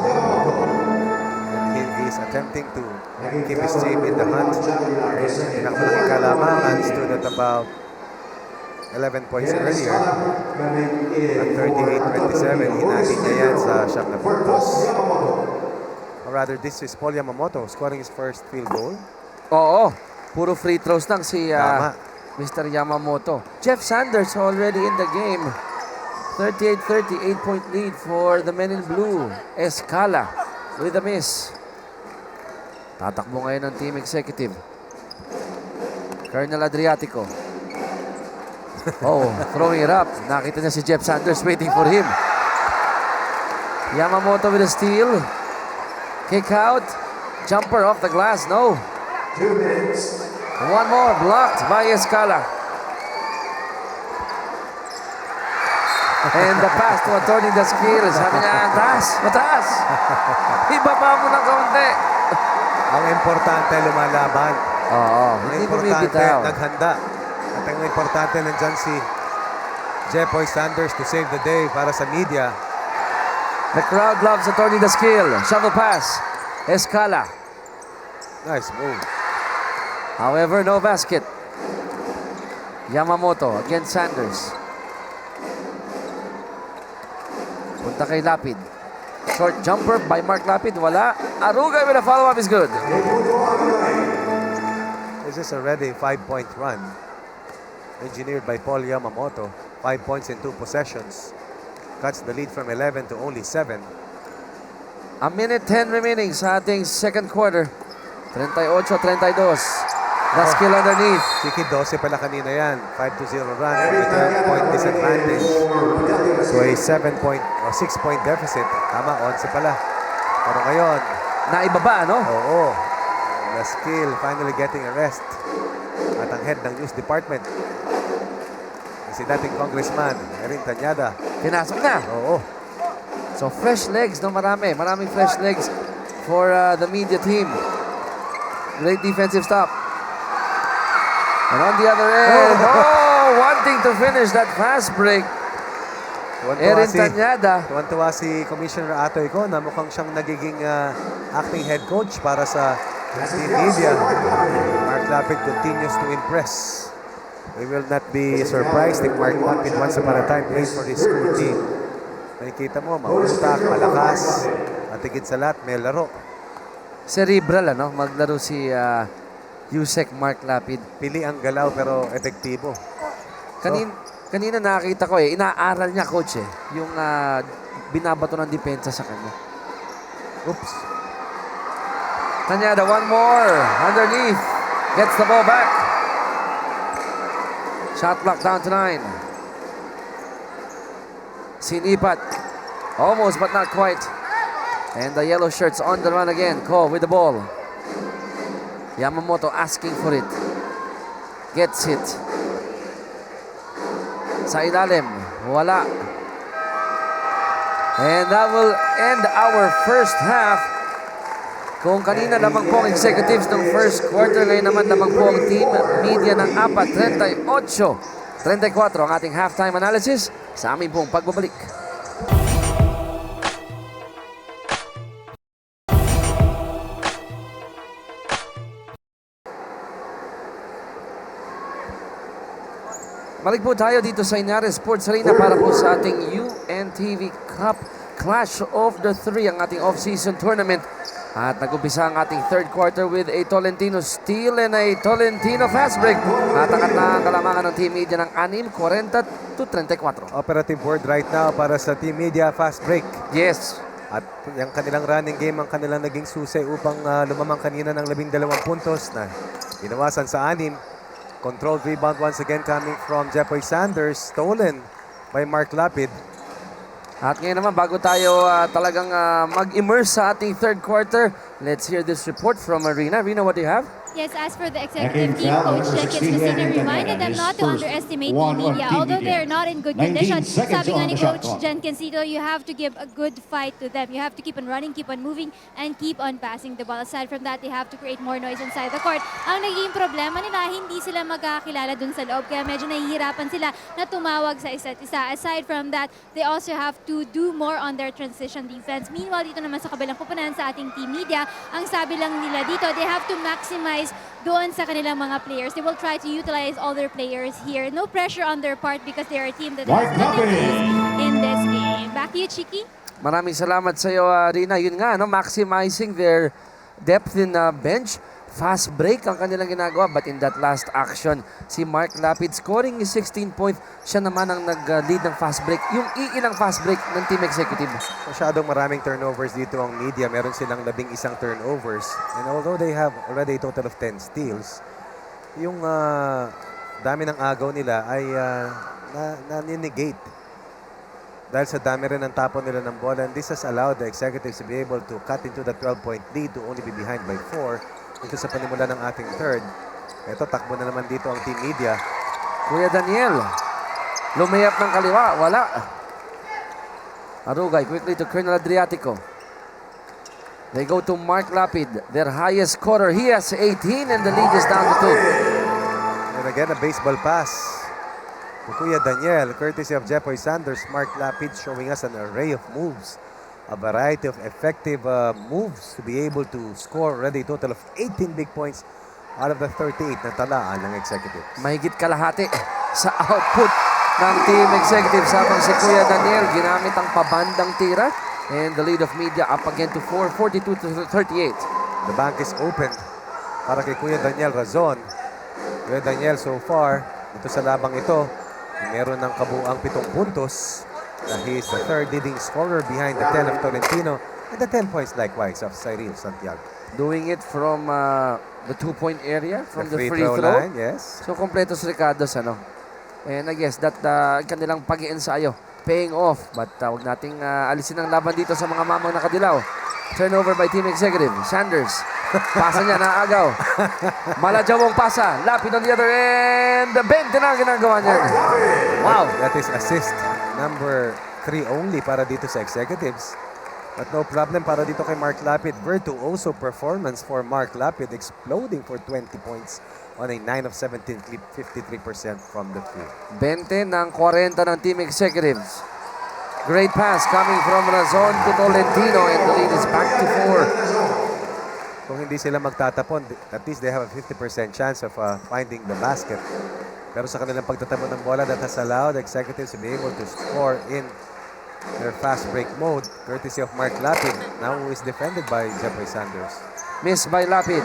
and he's attempting to keep his team in the hunt. Pinakamalaking kalamangan stood at about 11 points earlier. At 38-27, hinati niya yan sa siyam na puntos. Or rather, this is Paul Yamamoto scoring his first field goal. Oo. Puro free throws lang si Tama. Mr. Yamamoto. Jeff Sanders already in the game. 38-30, 8-point lead for the men in blue. Escala with a miss. Tatakbo ngayon ng team executive. Colonel Adriatico. Throwing it up. Nakita niya si Jeff Sanders waiting for him. Yamamoto with a steal. Kick out. Jumper off the glass. No. 2 minutes. One more blocked by Escala. And the pass to Atty. Daskin. Sabi niya, mataas. Ibaba mo ng kaunti. Ang importante lumalaban. Ang Hindi importante bumibitaw. naghanda. At ang importante nandyan si Jeffoy Sanders to save the day para sa media. The crowd loves Atty. Daskin. Shovel pass. Escala. Nice move. However, no basket. Yamamoto against Sanders. Punta kay Lapid. Short jumper by Mark Lapid. Wala. Aruga with a follow-up is good. This is already a 5-point run. Engineered by Paul Yamamoto. 5 points in 2 possessions. Cuts the lead from 11 to only 7. A minute 10 remaining sa ating second quarter. 38-32. Daskin underneath. Chiki 12 pala kanina yan. 5-0 run with a 12-point disadvantage. So a 6-point deficit. Tama, 11 pala. Pero ngayon, Naibaba, no? oo. The skill finally getting a rest. At ang head ng news department, si dating congressman, Erin Tanyada. Pinasok na. Oo. So fresh legs, no? Maraming fresh legs for the media team. Great defensive stop. And on the other end, wanting to finish that fast break. Erin Tanyada. Tuwan-tuwa si Commissioner Atoy ko na mukhang siyang nagiging acting head coach para sa team media. Mark Lapid continues to impress. We will not be surprised if Mark Lapid once upon a time plays for his school team. Nakikita mo, maustak, malakas, at higit sa lahat, may laro. Cerebral, ano? Maglaro si Yusek Mark Lapid. Pili ang galaw pero epektibo. Kanina nakita ko inaaral niya, coach yung binabato ng depensa sa kanya. Oops. Tanyada, one more. Underneath. Gets the ball back. Shot clock down to 9. Sinipat. Almost, but not quite. And the yellow shirts on the run again. Ko with the ball. Yamamoto asking for it. Gets it. Sa ilalim. Wala. And that will end our first half. Kung kanina lamang po ang executives ng first quarter, ngayon naman lamang po ang team media ng 4-38-34 ang ating halftime analysis sa aming pong pagbabalik. Balik po tayo dito sa Inares Sports Arena para po sa ating UNTV Cup Clash of the Three, ang ating off-season tournament. At nag-umpisa ang ating third quarter with a Tolentino steal and a Tolentino fast break. At ang kalamangan ng Team Media ng 6-40-34. Operative word right now para sa Team Media, fast break. Yes. At yung kanilang running game ang kanilang naging susi upang lumamang kanina ng 12 puntos na binawasan sa 6. Controlled rebound once again coming from Jeffoy Sanders. Stolen by Mark Lapid. At ngayon naman, bago tayo talagang mag-immerse sa ating third quarter, let's hear this report from Arena. Rina, what do you have? Yes, as for the executive team, Coach Jenkins Messina reminded them not to underestimate Team Media. Although they're not in good condition, sabi nga ni Coach Jenkins dito, you have to give a good fight to them. You have to keep on running, keep on moving, and keep on passing the ball. Aside from that, they have to create more noise inside the court. Ang naging problema nila, hindi sila magkakilala dun sa loob, kaya medyo nahihirapan sila na tumawag sa isa't isa. Aside from that, they also have to do more on their transition defense. Meanwhile, dito naman sa kabilang kupunan sa ating Team Media, ang sabi lang nila dito, they have to maximize doon sa kanilang mga players. They will try to utilize all their players here. No pressure on their part because they are a team that has tendencies in this game. Back to you, Chiki. Maraming salamat sa iyo, Rina. Yun nga, no, maximizing their depth in bench. Fast break ang kanilang ginagawa, but in that last action, si Mark Lapid scoring is 16 points. Siya naman ang nag-lead ng fast break. Yung iilang fast break ng team executive. Masyadong maraming turnovers dito ang Media. Meron silang 11 turnovers. And although they have already a total of 10 steals, yung dami ng agaw nila ay na-negate. Dahil sa dami rin ng tapon nila ng bola. And this has allowed the executives to be able to cut into the 12-point lead to only be behind by 4. Ito sa panimula ng ating third. Ito, takbo na naman dito ang Team Media. Kuya Daniel, lumayap ng kaliwa, wala. Arugay quickly to Colonel Adriatico. They go to Mark Lapid, their highest scorer. He has 18 and the lead is down to 2. And again, a baseball pass to Kuya Daniel, courtesy of Jeffoy Sanders. Mark Lapid showing us an array of moves. A variety of effective moves to be able to score already a total of 18 big points out of the 38 na talaan ng executives. Mahigit kalahati sa output ng team executive. Sabang si Kuya Daniel ginamit ang pabandang tira. And the lead of Media up again to 4, 42-38. The bank is open para kay Kuya Daniel Razon. Kuya Daniel so far, dito sa labang ito, meron ng kabuang 7 puntos. He is the third leading scorer behind the 10 of Tolentino and the 10 points likewise of Cyril Santiago. Doing it from the 2-point area, from the free throw line, yes. So, kompleto si Ricardo's, ano. And I guess that kanilang pag-iensayo paying off. But huwag nating alisin ang laban dito sa mga mamang nakadilaw. Turnover by team executive. Sanders. Pasa niya, naagaw. Malajawong pasa. Lapid on the other end. 20 na ang ginagawa niya. Wow. That is assist number 3 only para dito sa executives. But no problem para dito kay Mark Lapid. Virtuoso performance for Mark Lapid, exploding for 20 points on a 9 of 17 clip, 53% from the field. 20 ng 40 ng team executives. Great pass coming from Razon to Tolentino and the lead is back to 4. Kung hindi sila magtatapon, at least they have a 50% chance of finding the basket. Pero sa kanilang pagtatamo ng bola, that has allowed executives to be able to score in their fast break mode, courtesy of Mark Lapid, now who is defended by Jeffrey Sanders. Miss by Lapid.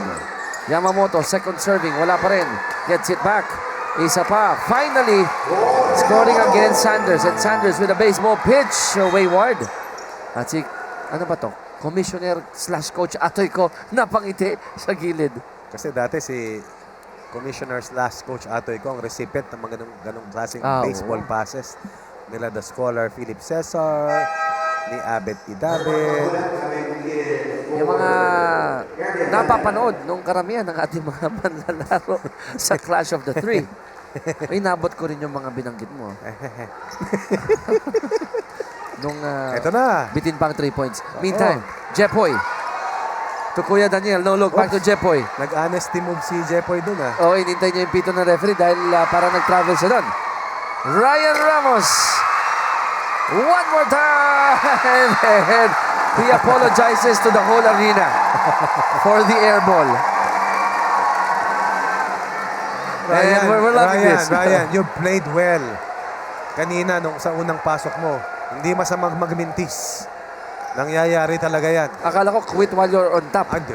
Yamamoto, second serving. Wala pa rin. Gets it back. Isa pa. Finally, scoring against Sanders. And Sanders with a baseball pitch. Wayward. At si, ano ba to? Commissioner / Coach Atoy ko napangiti sa gilid. Kasi dati si Commissioner / Coach Atoy ko ang recipient ng mga ganong klaseng Ah, baseball oo. passes nila the scholar Philip Cesar, ni Abet Idabel. Yung mga napapanood nung karamihan ng ating mga manlalaro sa Clash of the Three. Ay, nabot ko rin yung mga binanggit mo. Nung Ito na. bitin pang 3 points. Meantime, Jepoy. To Kuya Daniel, no look, back to Jepoy. Nag-honesty move si Jepoy dun ah. Oh, inintay niya yung pito ng referee dahil parang nag-travel siya doon. Ryan Ramos. One more time. And he apologizes to the whole arena for the air ball. And we're loving this. Ryan, you played well. Kanina nung sa unang pasok mo, hindi masamang magmintis. Nangyayari talaga yan. Akala ko quit while you're on top. Hindi,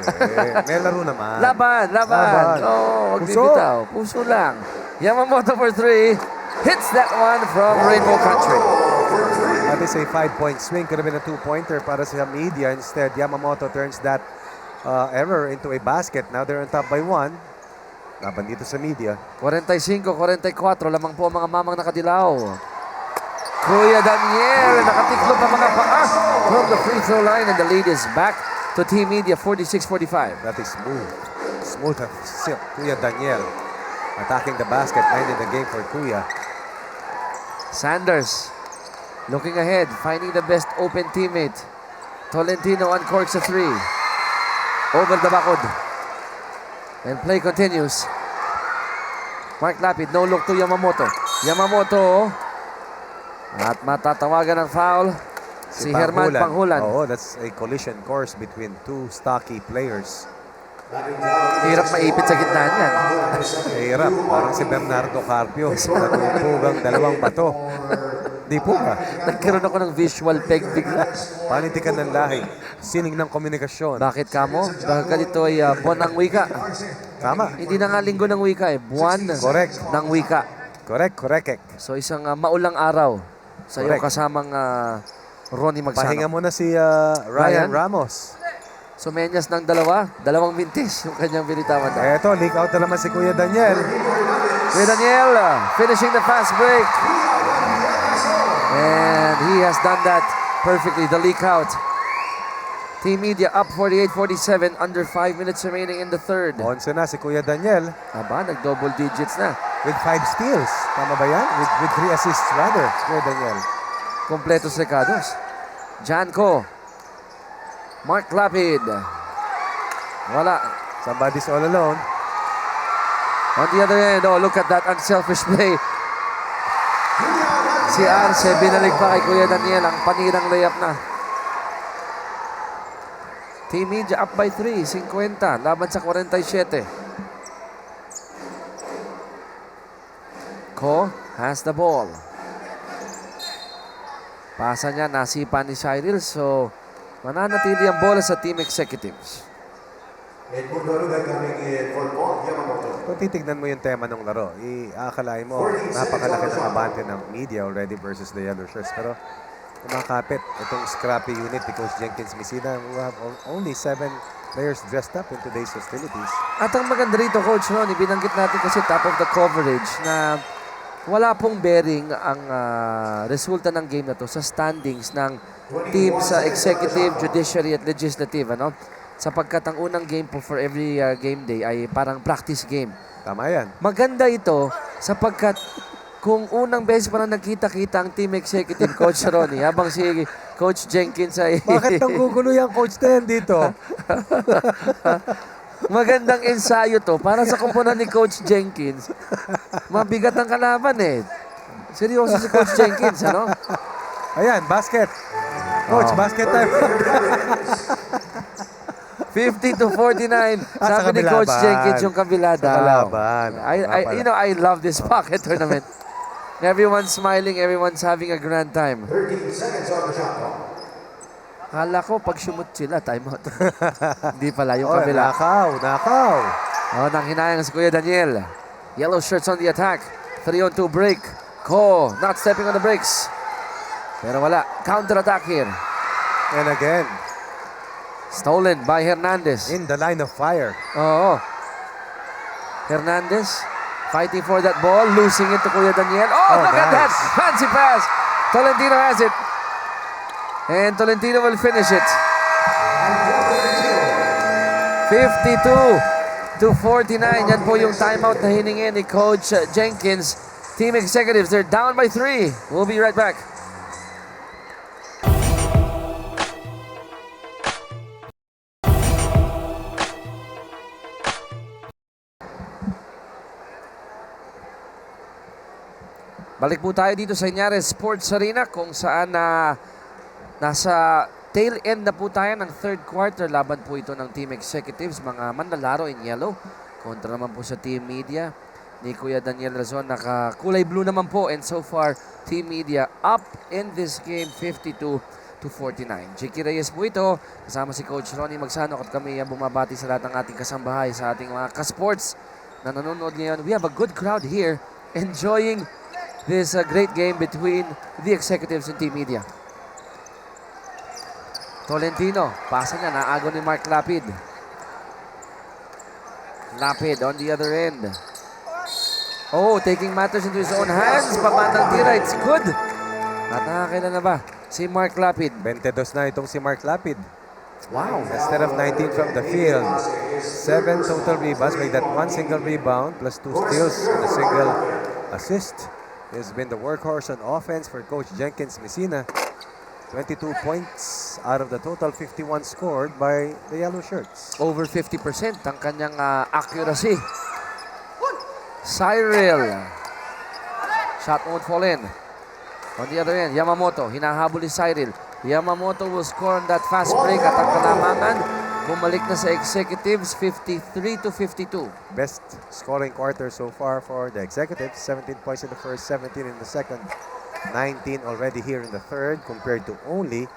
may laro naman. Laban. Laban. Oh, huwag Puso. bibitaw. Puso lang. Yamamoto for 3. Hits that one from Rainbow Country. That is a 5-point swing. Could have been a 2-pointer para sa media. Instead, Yamamoto turns that error into a basket. Now they're on top by 1. Laban dito sa media. 45-44, lamang po ang mga mamang nakadilaw. Kuya Daniel, nakatiklo pa mga paa from the free throw line and the lead is back to Team Media, 46-45. That is smooth. Smooth as silk. Kuya Daniel attacking the basket. 9 in the game for Kuya. Sanders looking ahead, finding the best open teammate. Tolentino uncorks a 3. Over the bakod. And play continues. Mark Lapid, no look to Yamamoto. Yamamoto. At matatawagan ng foul si Herman Panghulan. Oo, that's a collision course between two stocky players. Hirap maipit sa gitna niyan. Hirap. Parang si Bernardo Carpio. Natutugang dalawang bato. Di po ba? Nagkaroon ako ng visual peg bigla. Panitikan ng lahi. Sining ng komunikasyon. Bakit kamo? Dahil ito ay buwan ng wika. Tama. Hindi na nga linggo ng wika buwan Correct. ng wika. Correct. So isang maulang araw sa iyo Correct. kasamang Ronnie Magsano. Pahinga mo na si Ryan Ramos. So menyas ng dalawang mintis yung kanyang binitawan. Eto, leak out na naman si Kuya Daniel. Kuya Daniel finishing the fast break. And he has done that perfectly, the leak out. Team Media up 48-47, under 5 minutes remaining in the third. 11 na si Kuya Daniel Aba, nag-double digits na. with 5 steals. Tama ba yan? With 3 assists rather, Kuya Daniel. Kompletos recados. Janko. Mark Lapid. Wala. Somebody's all alone. On the other end, oh, look at that unselfish play. Si Arce, binalik pa kay Kuya Daniel ang panirang layup na. Team Media up by 3, 50, laban sa 47. Ko has the ball. Pasa niya, nasipa ni Cyril, so mananatili ang bola sa team executives. Kung titignan mo yung tema ng laro, aakalain mo napakalaki ng abante ng media already versus the Yellow Shirts. Pero kumakapit itong scrappy unit ni Coach Jenkins Mesina who have only 7 players dressed up in today's hostilities. At ang maganda rito, Coach Ronnie, binanggit natin kasi top of the coverage na wala pong bearing ang resulta ng game na to sa standings ng team sa executive, judiciary at legislative. Ano? Sapagkat ang unang game po for every game day ay parang practice game. Tama yan. Maganda ito sapagkat kung unang beses pa na nagkita-kita ang team executive, Coach Ronnie, habang si Coach Jenkins ay... Bakit nang gugulo yung Coach Ten dito? Magandang ensayo to para sa kumpunan ni Coach Jenkins. Mabigat ang kalaban eh. Seryoso si Coach Jenkins, ano? Ayan, basket. Coach, basket time. 50-49. Sa Sabi ni kabila Coach ba? Jenkins yung kabila Sa daw. kalaban. You know, I love this pocket tournament. Everyone's smiling, everyone's having a grand time. 13 seconds on the shot clock. Kala ko pag sumut sila, timeout. Hindi pala, yung Oh, kabila. nakaw. Oh, nang hinayang si Kuya Daniel. Yellow shirts on the attack. 3-on-2 break. Ko, not stepping on the brakes. Pero wala. Counter-attack here. And again, Stolen by Hernandez. in the line of fire. Oo. Hernandez fighting for that ball. Losing it to Kuya Daniel. Oh, look at that. nice. Fancy pass. Tolentino has it. And Tolentino will finish it. 52-49. Yan po yung timeout na hiningin ni Coach Jenkins. Team executives, they're down by 3. We'll be right back. Balik po tayo dito sa Inyares Sports Arena kung saan nasa tail end na po tayo ng third quarter. Laban po ito ng Team Executives, mga manlalaro in yellow. Kontra naman po sa Team Media ni Kuya Daniel Razon. Nakakulay blue naman po, and so far Team Media up in this game 52-49. Jiki Reyes po ito, kasama si Coach Ronnie Magsano at kami bumabati sa lahat ng ating kasambahay, sa ating mga kasports na nanonood ngayon. We have a good crowd here enjoying this great game between the Executives and Team Media. Tolentino, pasa niya, naago ni Mark Lapid. Lapid on the other end. Oh, taking matters into his own hands. Pabandang tira, it's good. At nakakailan na ba si Mark Lapid? 22 na itong si Mark Lapid. Wow. Instead of 19 from the field, 7 total rebounds, made that 1 single rebound plus 2 steals and a single assist. He has been the workhorse on offense for Coach Jenkins Messina. 22 points out of the total 51 scored by the Yellow Shirts. Over 50% ang kanyang accuracy. Cyril. Shot won't fall in. On the other end, Yamamoto. Hinahabol ni Cyril. Yamamoto will score on that fast break at ang kalamangan bumalik na sa Executives 53-52. Best scoring quarter so far for the Executives. 17 points in the first, 17 in the second, 19 already here in the third compared to only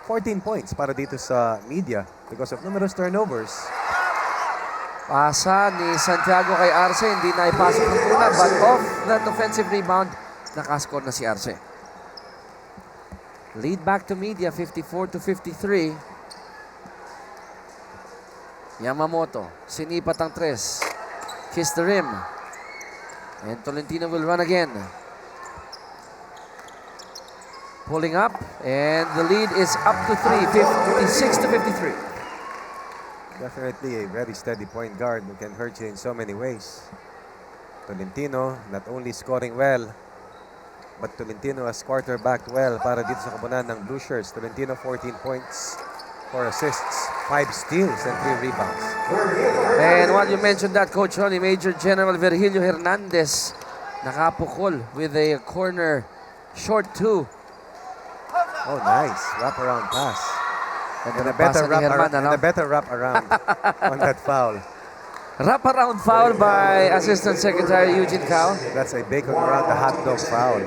14 points para dito sa Media because of numerous turnovers. Pasa ni Santiago kay Arce, hindi na ipasok ng una, but off that offensive rebound, nakascore na si Arce. Lead back to Media, 54-53. Yamamoto, sinipat ang 3. Kiss the rim. And Tolentino will run again. Pulling up, and the lead is up to 3, 56-53. Definitely a very steady point guard who can hurt you in so many ways. Tolentino not only scoring well, but Tolentino has quarterbacked well para dito sa kabunan ng Blue Shirts. Tolentino 14 points, 4 assists, 5 steals, and 3 rebounds. And while you mentioned that, Coach Ronnie, Major General Virgilio Hernandez nakapukol with a corner short 2. Oh, nice. Wrap-around pass. And a Pasa better ni Herman, ano? wrap around on that foul. Wrap-around foul by Assistant Secretary Eugene Cao. That's a bacon around the hot dog foul.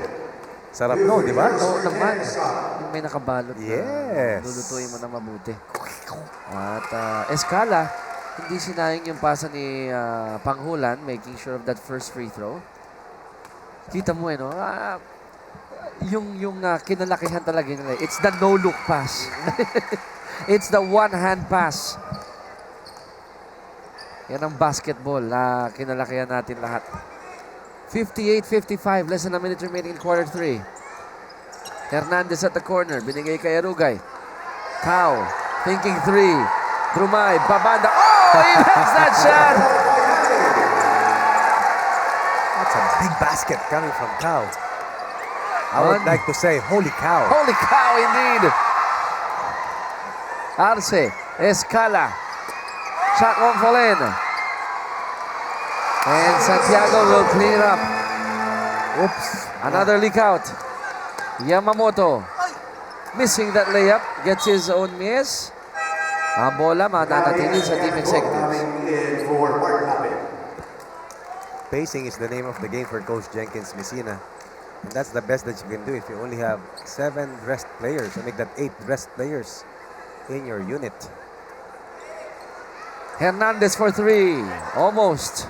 Sarap no, di ba? Oo naman. Yung may nakabalot Yes. na lulutuin mo na mabuti. At Escala, hindi sinayang yung pasa ni Panghulan, making sure of that first free throw. Kita mo no? Yung kinalakihan talaga nila. It's the no-look pass. It's the one-hand pass. Yan ang basketball na kinalakihan natin lahat. 58-55, less than a minute remaining in quarter 3. Hernandez at the corner, binigay kay Arugay. Cao, thinking 3. Drumay, babanda. Oh, he hits that shot! That's a big basket coming from Cao. I would like to say, holy cow. Holy cow, indeed! Arce, Escala. Shot won't fall in. And Santiago will clean it up. Oops. Another leak out. Yamamoto missing that layup. Gets his own miss. Ang bola mananatili sa Team Executives. Pacing is the name of the game for Coach Jenkins Messina. And that's the best that you can do if you only have 7 dressed players. So make that 8 dressed players in your unit. Hernandez for 3. Almost.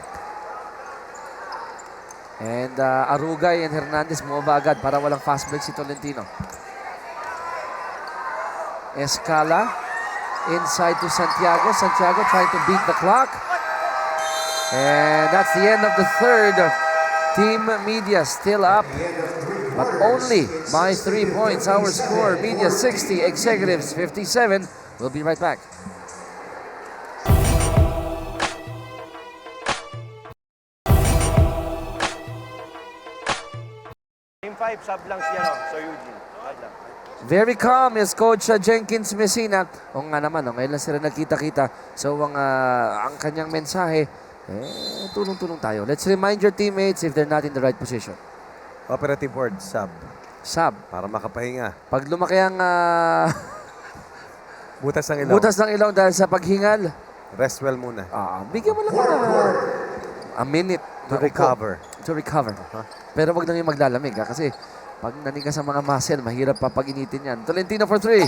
And Arugay and Hernandez bumaba agad para walang fast break si Tolentino. Escala inside to Santiago. Santiago trying to beat the clock. And that's the end of the third. Team Media still up, but only by 3 points. Our score, Media 60, Executives 57. We'll be right back. Game 5, sub lang siya, no? Sir Eugene. Sub lang. Very calm is Coach Jenkins Messina. O nga naman, ngayon lang sila nagkita-kita. So ang kanyang mensahe, tulong-tulong tayo. Let's remind your teammates if they're not in the right position. Operative word, sub. Sub. Para makapahinga. Pag lumaki ang Butas ng ilaw. butas ng ilong dahil sa paghingal, Rest well muna. bigyan mo lang a minute To na upo. recover. To recover. Pero wag nang yung maglalamig kasi pag nanigas sa mga muscle, mahirap pa pag initin yan. Tolentino for 3.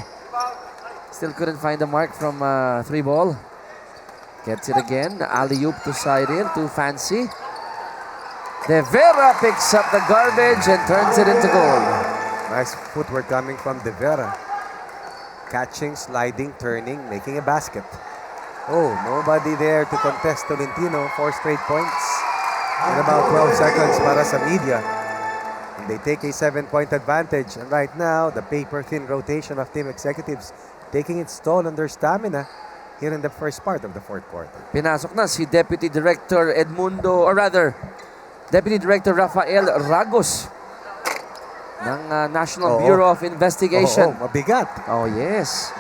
Still couldn't find the mark from 3 ball. Gets it again. Alley-oop to Cyril, to Fancy. De Vera picks up the garbage and turns it into goal. Nice footwork coming from De Vera. Catching, sliding, turning, making a basket. Oh, nobody there to contest Tolentino. 4 straight points in about 12 seconds para sa Media. And they take a 7-point advantage. And right now, the paper-thin rotation of Team Executives taking its toll on their stamina here in the first part of the fourth quarter. Pinasok na si Deputy Director Edmundo, or rather, Deputy Director Rafael Ragos ng National Bureau of Investigation. Mabigat. Oh, yes.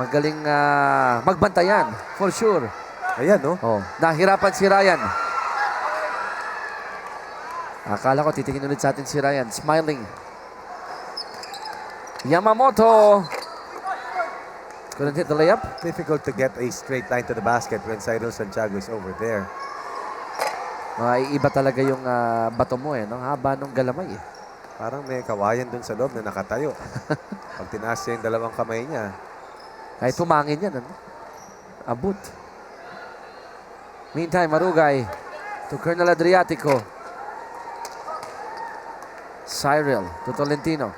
Magaling magbantayan, for sure. Ayan, no? Oh, nahirapan si Ryan. Akala ko titingin ulit sa atin si Ryan, smiling. Yamamoto. Couldn't hit the layup. Difficult to get a straight line to the basket when Cyril Santiago is over there. Iba talaga yung bato mo no? Haba nung galamay Parang may kawayan dun sa loob na nakatayo. Pag tinaas niya yung dalawang kamay niya, Kahit tumangin yan, ano? Abot. Meantime, Marugay to Colonel Adriatico. Cyril to Tolentino.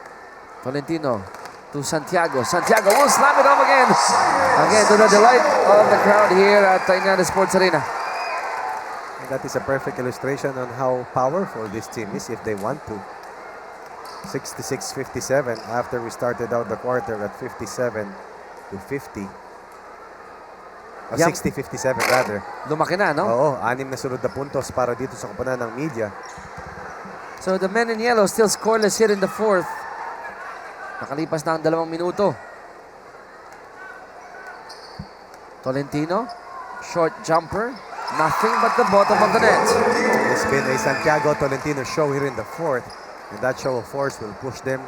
Tolentino to Santiago. Santiago will slam it home again. Again, to the delight of the crowd here at Tainana Sports Arena. and that is a perfect illustration on how powerful this team is if they want to. 66-57 after we started out the quarter at 57-50. Yep. 60-57 rather. Lumaki na, no? Oo, 6 na sunod na puntos para dito sa koponan ng Media. So the men in yellow still scoreless here in the fourth. Nakalipas na ang 2 minuto. Tolentino, short jumper, nothing but the bottom of the net. It's been a Santiago Tolentino show here in the fourth. And that show of force will push them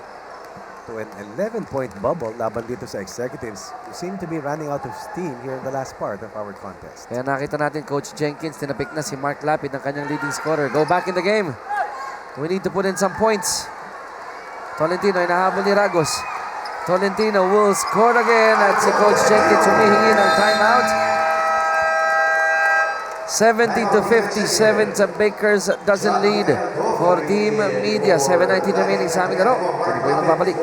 to an 11-point bubble laban dito sa Executives, who seem to be running out of steam here in the last part of our contest. Kaya nakita natin Coach Jenkins, tinapik na si Mark Lapid ng kanyang leading scorer. Go back in the game. We need to put in some points. Tolentino, inahabol ni Ragos. Tolentino will score again at si Coach Jenkins humihingi ng timeout. 70-57 sa Bakers dozen lead for Team Media. 7:19 remaining sa aming laro. Pwede po yung magbabalik.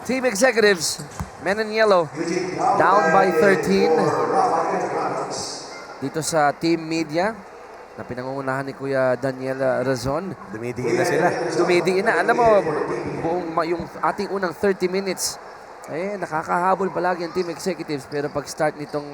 Team Executives, men in yellow, down by 13. Dito sa Team Media, na pinangungunahan ni Kuya Daniel Razon. Dumidiin na sila. Dumidiin na. Alam mo, yung ating unang 30 minutes, nakakahabol palagi ang Team Executives. Pero pag start nitong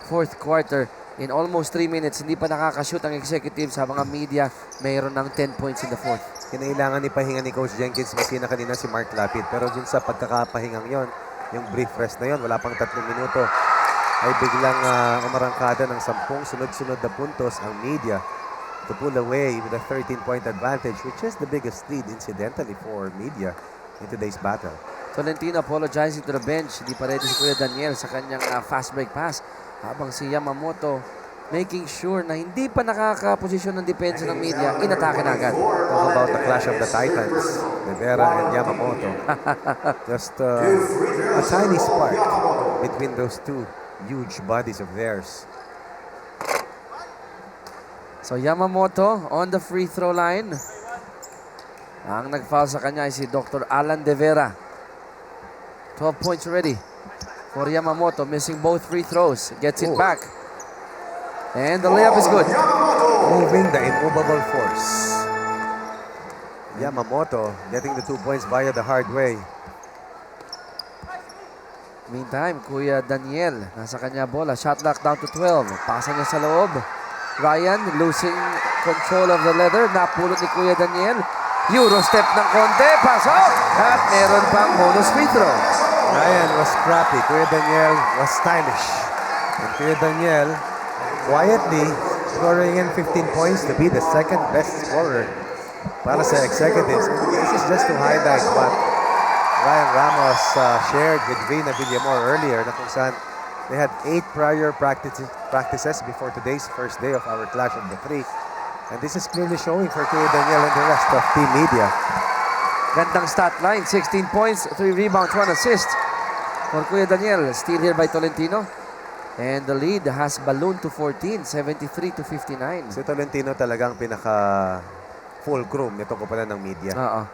fourth quarter, in almost 3 minutes, hindi pa nakakashoot ang Executives habang ang Media mayroon ng 10 points in the fourth. Kinailangan ipahinga ni Coach Jenkins Messina kanina si Mark Lapid. Pero dun sa pagkakapahingang yon, yung brief rest na yon, wala pang 3 minuto, ay biglang umarangkada ng 10 sunod-sunod na puntos ang media to pull away with a 13-point advantage, which is the biggest lead incidentally for media in today's battle. Tolentino apologizing to the bench. Hindi pa ready si Kuya Daniel sa kanyang fast break pass. Habang si Yamamoto making sure na hindi pa nakakaposisyon ng depensa ng media, inatake na agad. Talk about the clash of the titans, Rivera and Yamamoto. Just a tiny spark between those two huge bodies of theirs. So Yamamoto on the free throw line. Ang nag-foul sa kanya ay si Dr. Alan De Vera. 12 points already for Yamamoto, missing both free throws. Gets it back. And the layup is good. Moving the immovable force. Yamamoto getting the 2 points via the hard way. Meantime, Kuya Daniel, nasa kanya bola. Shot clock down to 12. Pasa niya sa loob. Ryan losing control of the leather. Napulot ni Kuya Daniel. Euro step ng konti. Pasok! At meron pang bonus free throw. Ryan was scrappy. Kuya Daniel was stylish. And Kuya Daniel quietly scoring in 15 points to be the second best scorer para sa executives. This is just to highlight what Ryan Ramos shared with Vina Villamor earlier, na kung saan they had 8 prior practices before today's first day of our Clash of the Three. And this is clearly showing for Kuya Daniel and the rest of Team Media. Gandang stat line. 16 points, 3 rebounds, 1 assist for Kuya Daniel. Still here by Tolentino. And the lead has ballooned to 14, 73 to 59. Si Tolentino talagang pinaka fulcrum nito ko pala ng media. Oo.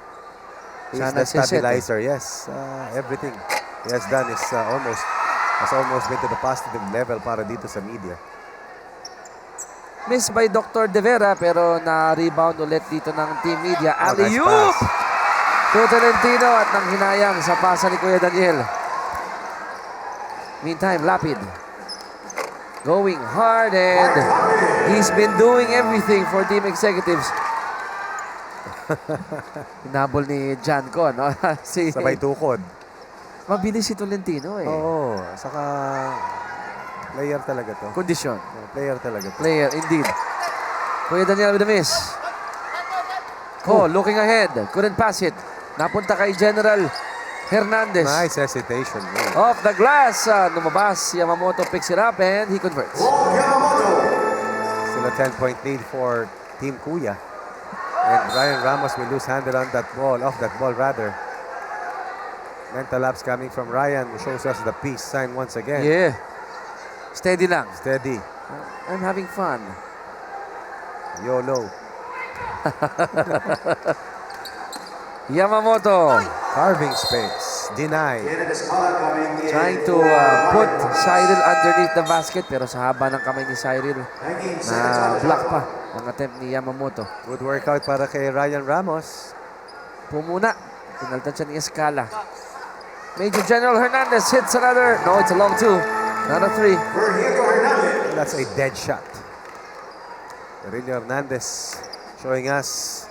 He's Siya the nagsiset, stabilizer, yes. Everything he has done is has almost been to the positive level para dito sa media. Miss by Dr. De Vera, pero na-rebound ulit dito ng Team Media. Oh, nice Alley-oop! pass. To Tolentino at nang hinayang sa pasa ni Kuya Daniel. Meantime, Lapid going hard, and he's been doing everything for team executives. Hinabol ni Janko, no? Sabay tukod. Mabilis si Tolentino eh. Oo, saka player talaga to. Kondisyon. Player talaga to. Player, indeed. Kuya Daniel with the miss. Looking ahead. Couldn't pass it. Napunta kay General Hernandez. Nice hesitation. Off the glass. Lumabas. Yamamoto picks it up and he converts. Still a 10-point lead for Team Kuya. And Ryan Ramos will lose handle on that ball, off that ball rather. Mental lapse coming from Ryan, who shows us the peace sign once again. Yeah. Steady lang. Steady. I'm having fun. YOLO. Yamamoto Carving space. Denied. trying to put Cyril underneath the basket, pero sa haba ng kamay ni Cyril, na block pa ang attempt ni Yamamoto. Good workout para kay Ryan Ramos. Pumuna. Pinaltan siya ni Escala. Major General Hernandez hits another. No, it's a long 2. Not a 3. That's a dead shot. Aurelio Hernandez showing us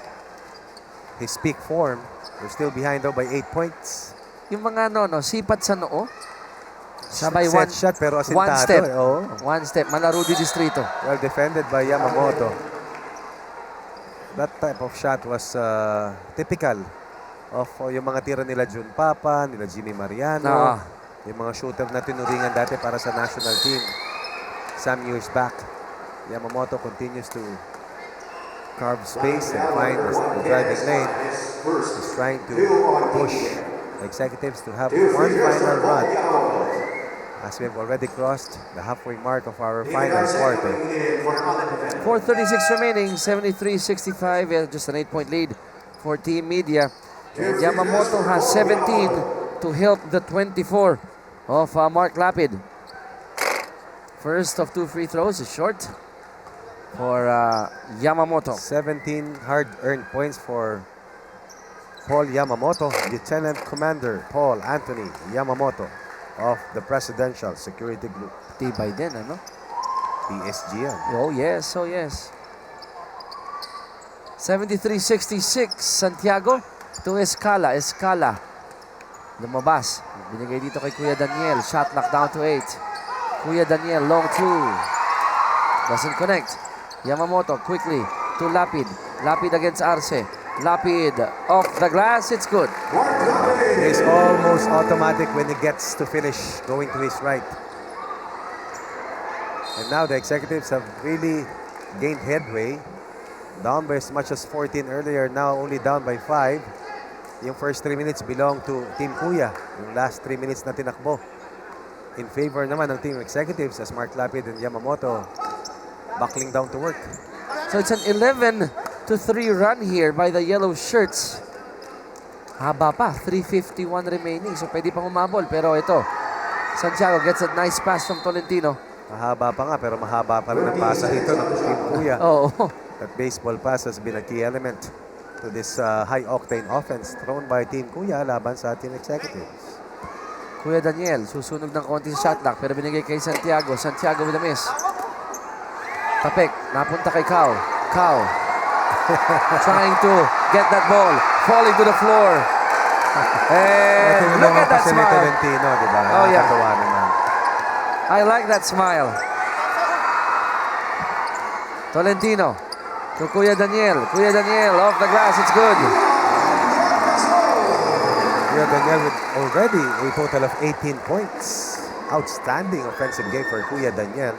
his peak form. We're still behind though by 8 points. Yung mga sipat sa noo. Sabay Set shot pero asintado. one step. Oh. One step. Malarudi Distrito. Well defended by Yamamoto. That type of shot was typical of yung mga tira nila Jun Papa, nila Jimmy Mariano, yung mga shooter na tinuringan dati para sa national team some years back. Yamamoto continues to carve space and find the driving lane. He's trying to push executives to have one final run, as we've already crossed the halfway mark of our final quarter. 4:36 remaining, 73-65, just an 8-point lead for Team Media. And Yamamoto has 17 to help the 24 of Mark Lapid. First of 2 free throws is short for Yamamoto. 17 hard-earned points for Paul Yamamoto, Lieutenant Commander Paul Anthony Yamamoto of the Presidential Security Group. Tibay din, ano? PSG yan. Oh yes, oh yes. 73-66, Santiago to Escala. Escala lumabas. Binigay dito kay Kuya Daniel. Shot clock down to 8. Kuya Daniel, long 2. Doesn't connect. Yamamoto quickly to Lapid. Lapid against Arce. Lapid off the glass. It's good. It's almost automatic when he gets to finish going to his right. And now the executives have really gained headway. Down by as much as 14 earlier, now only down by 5. Yung first 3 minutes belong to Team Kuya. Yung last 3 minutes na tinakbo. In favor naman ng Team Executives as Mark Lapid and Yamamoto buckling down to work. So it's an 11-3 run here by the yellow shirts. Haba pa, 3:51 remaining. So pwede pang umabol. Pero ito, Santiago gets a nice pass from Tolentino. Mahaba pa nga pero mahaba pa rin ang pasa dito ng Team Kuya. Oh, That baseball pass has been a key element to this high-octane offense thrown by Team Kuya laban sa Team Executives. Kuya Daniel, susunog ng konti sa shot clock pero binigay kay Santiago. Santiago with a miss. Tapek, napunta kay Kao. Kao trying to get that ball. Falling to the floor. And look at that smile. Tolentino, di ba? Oh, yeah. Nakakatawa naman. I like that smile. Tolentino to Kuya Daniel. Kuya Daniel off the glass. It's good. Kuya Daniel with already a total of 18 points. Outstanding offensive game for Kuya Daniel.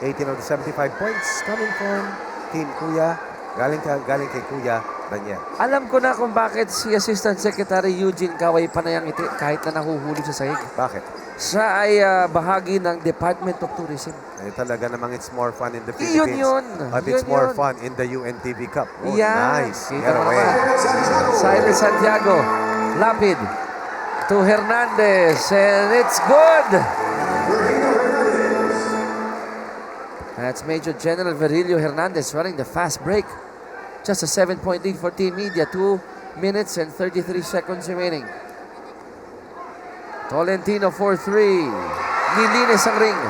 18 of the 75 points coming from Team Kuya. Galing kay Kuya Daniel. Alam ko na kung bakit si Assistant Secretary Eugene Kaway panayang iti kahit na nahuhulog sa sahig. Bakit? Siya ay bahagi ng Department of Tourism. Eh, talaga namang it's more fun in the Philippines. Yun. But it's Yun, more yun. fun in the UNTV Cup. Oh, Yan. nice. Kita Get mo away. naman. Silas Santiago. Lapid to Hernandez. And it's good. That's Major General Virilio Hernandez running the fast break. Just a 7-point lead for Team Media. 2 minutes and 33 seconds remaining. Tolentino for 3. Nilinis ang ring.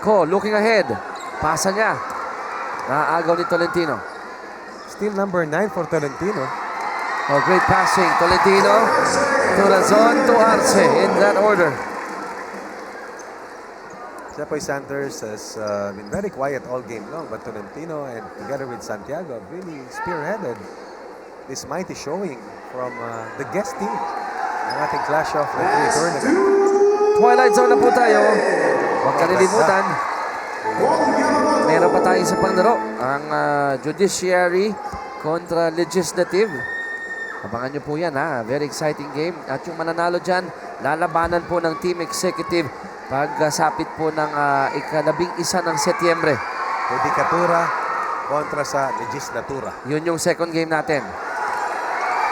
Ko looking ahead. Pasa niya. Naagaw ni Tolentino. Still number 9 for Tolentino. Oh, great passing. Tolentino to Razon to Arce in that order. Chapoy Sanders has been very quiet all game long, but Tolentino and together with Santiago have really spearheaded this mighty showing from the guest team ng ating Clash of the Three tournament. Twilight Zone na po tayo. Huwag kalilimutan. Meron pa tayo sa panlaro. Ang Judiciary kontra Legislative. Abangan nyo po yan ha. Very exciting game. At yung mananalo dyan, lalabanan po ng Team Executive pagsapit po ng ika-11 ng Setyembre. Judikatura kontra sa Legislatura. Yun yung second game natin.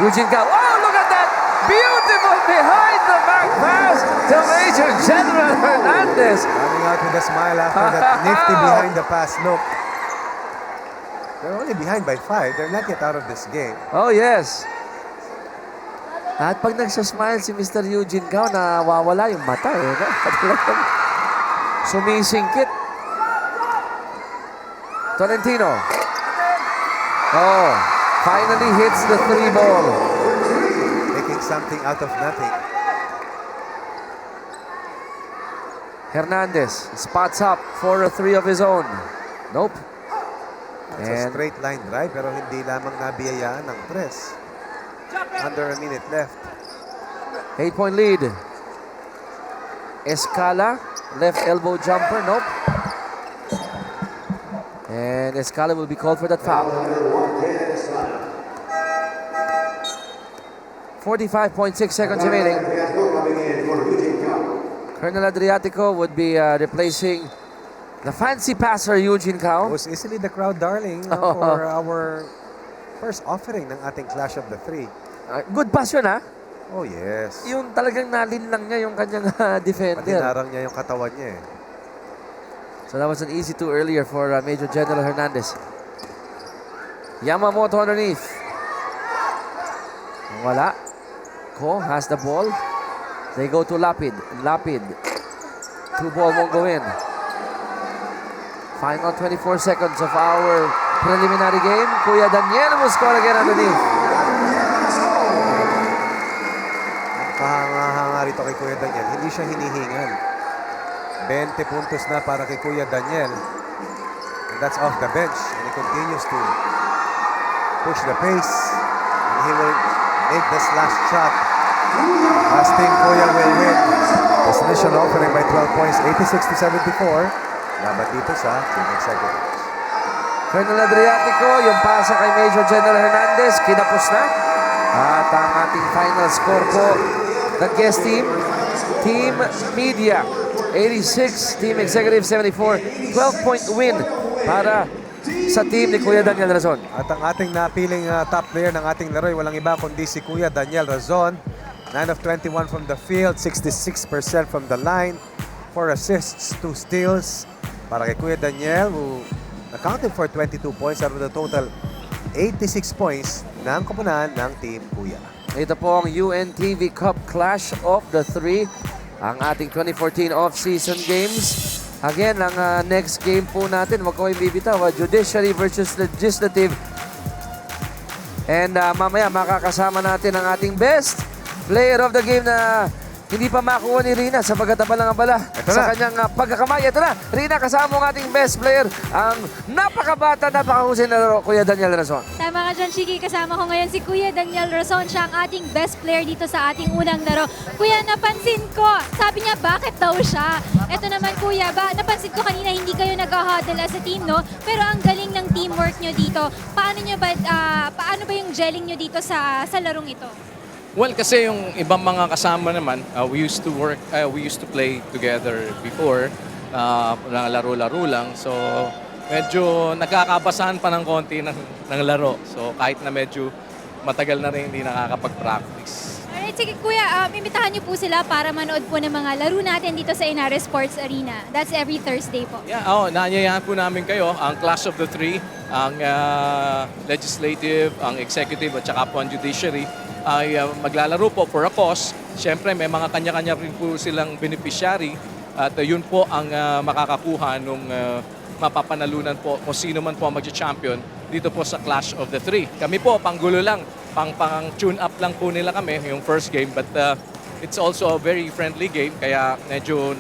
Eugene Cao. Oh, look at that! Beautiful behind the back pass to Major General Hernandez. Coming out with a smile after that nifty behind the pass look. They're only behind by 5. They're not yet out of this game. Oh, yes. At pag nagsasmile si Mr. Eugene Cao, nawawala yung mata eh. No? Sumisingkit. Tolentino. Oh, finally hits the 3 ball. Making something out of nothing. Hernandez spots up for a 3 of his own. Nope. It's a straight line drive pero hindi lamang nabiyayaan ng press. Under a minute left. 8-point lead. Escala, left elbow jumper, nope. And Escala will be called for that foul. 45.6 seconds remaining. Colonel Adriatico would be replacing the fancy passer Eugene Cao. Was easily the crowd darling for our first offering ng ating Clash of the Three. Good pass yun ha. Oh yes. Yung talagang nalinlang niya yung kanyang defender. Patinarang niya yung katawan niya eh. So that was an easy 2 earlier for Major General Hernandez. Yamamoto underneath. Wala. Ko has the ball. They go to Lapid. Lapid. 2 ball won't go in. Final 24 seconds of our preliminary game. Kuya Daniel will score again underneath. Kahanga-hanga rito kay Kuya siya hinihingan. 20 puntos na para kay Kuya Daniel. And that's off the bench. And he continues to push the pace. And he will make this last shot. As Team Kuya will win this initial opening by 12 points, 86-74. Laban dito sa Team Executives. Colonel Adriatico, yung pasa kay Major General Hernandez, kinapos na. At ang ating final score po, the guest team, Team Media, 86, Team Executive 74, 12-point win para sa team ni Kuya Daniel Razon. At ang ating napiling top player ng ating laro ay walang iba kundi si Kuya Daniel Razon. 9 of 21 from the field, 66% from the line, 4 assists, 2 steals para kay Kuya Daniel, who accounted for 22 points out of the total 86 points ng koponan ng Team Kuya. Ito po ang UNTV Cup Clash of the Three, ang ating 2014 off-season games. Again, ang next game po natin, wag ko kayong bibitaw, Judiciary versus Legislative. And mamaya makakasama natin ang ating best player of the game na hindi pa makuha ni Rina sa pagkatabalang abala sa kanyang pagkakamay. Ito na, Rina, kasama ang ating best player, ang napakabata, napakahusay na laro, Kuya Daniel Razon. Tama ka dyan, Chiki. Kasama ko ngayon si Kuya Daniel Razon. Siya ang ating best player dito sa ating unang laro. Kuya, napansin ko, sabi niya, bakit daw siya? Ito naman, Kuya, napansin ko kanina hindi kayo nag-huddle as a team, no? Pero ang galing ng teamwork nyo dito. Paano ba yung gelling nyo dito sa larong ito? Well, kasi yung ibang mga kasama naman, we used to play together before, laro-laro lang. So, medyo nagkakabasahan pa ng konti ng laro. So, kahit na medyo matagal na rin hindi nakakapag-practice. Alright, sige Kuya, imitahan niyo po sila para manood po ng mga laro natin dito sa Inares Sports Arena. That's every Thursday po. Yeah, naanyayahan po namin kayo, ang Clash of the Three, ang Legislative, ang Executive at saka po ang Judiciary ay maglalaro po for a cause. Siyempre, may mga kanya-kanya rin po silang beneficiary at yun po ang makakakuha nung mapapanalunan po kung sino man po ang magcha-champion dito po sa Clash of the Three. Kami po, panggulo lang, pang-tune up lang po nila kami yung first game, but it's also a very friendly game, kaya medyo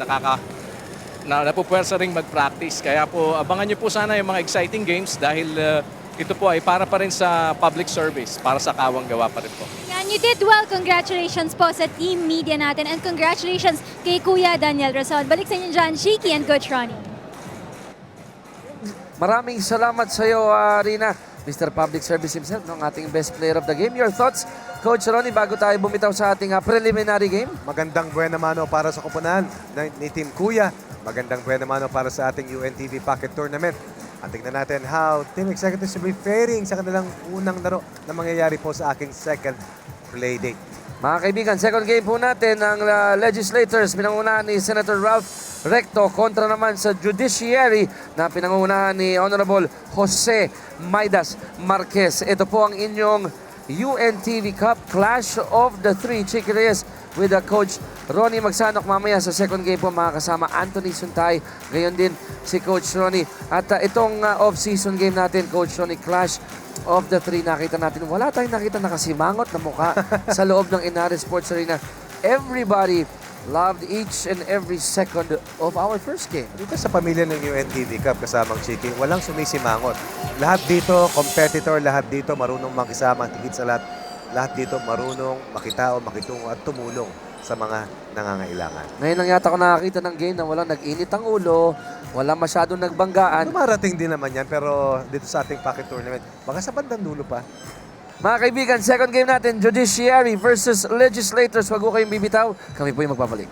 napupwersa ring mag-practice. Kaya po, abangan nyo po sana yung mga exciting games dahil ito po ay para pa rin sa public service, para sa kawang gawa pa rin po. And you did well. Congratulations po sa team media natin and congratulations kay Kuya Daniel Razon. Balik sa inyo dyan, Shiki and Coach Ronnie. Maraming salamat sa iyo, Rina. Mr. Public Service himself, ng ating best player of the game. Your thoughts, Coach Ronnie, bago tayo bumitaw sa ating preliminary game? Magandang buena mano para sa koponan ni Team Kuya. Magandang buena mano para sa ating UNTV Pocket Tournament. At tingnan natin how Team Executives will be faring sa kanilang unang laro na mangyayari po sa aking second play date. Mga kaibigan, second game po natin ang legislators, pinangunahan ni Senator Ralph Recto kontra naman sa Judiciary na pinangunahan ni Honorable Jose Maidas Marquez. Ito po ang inyong UNTV Cup Clash of the Three. Chiki Reyes with Coach Ronnie Magsanok. Mamaya sa second game po makakasama Anthony Suntay. Gayon din si Coach Ronnie. At itong off-season game natin, Coach Ronnie, Clash of the Three, nakita natin, wala tayong nakita nakasimangot na mukha sa loob ng Inares Sports Arena. Everybody loved each and every second of our first game. Dito sa pamilya ng UNTV Cup kasamang Chiki, walang sumisimangot. Lahat dito, competitor, lahat dito marunong makisama, higit sa lahat dito marunong makitao, makitungo at tumulong sa mga nangangailangan. Ngayon lang yata ako nakakita ng game na walang nag-init ang ulo, wala masyadong nagbanggaan. Dumarating din naman yan, pero dito sa ating pocket tournament, baka sa bandang dulo pa. Mga kaibigan, second game natin, Judiciary versus Legislators. Wag ko kayong bibitaw, kami po yung magbabalik.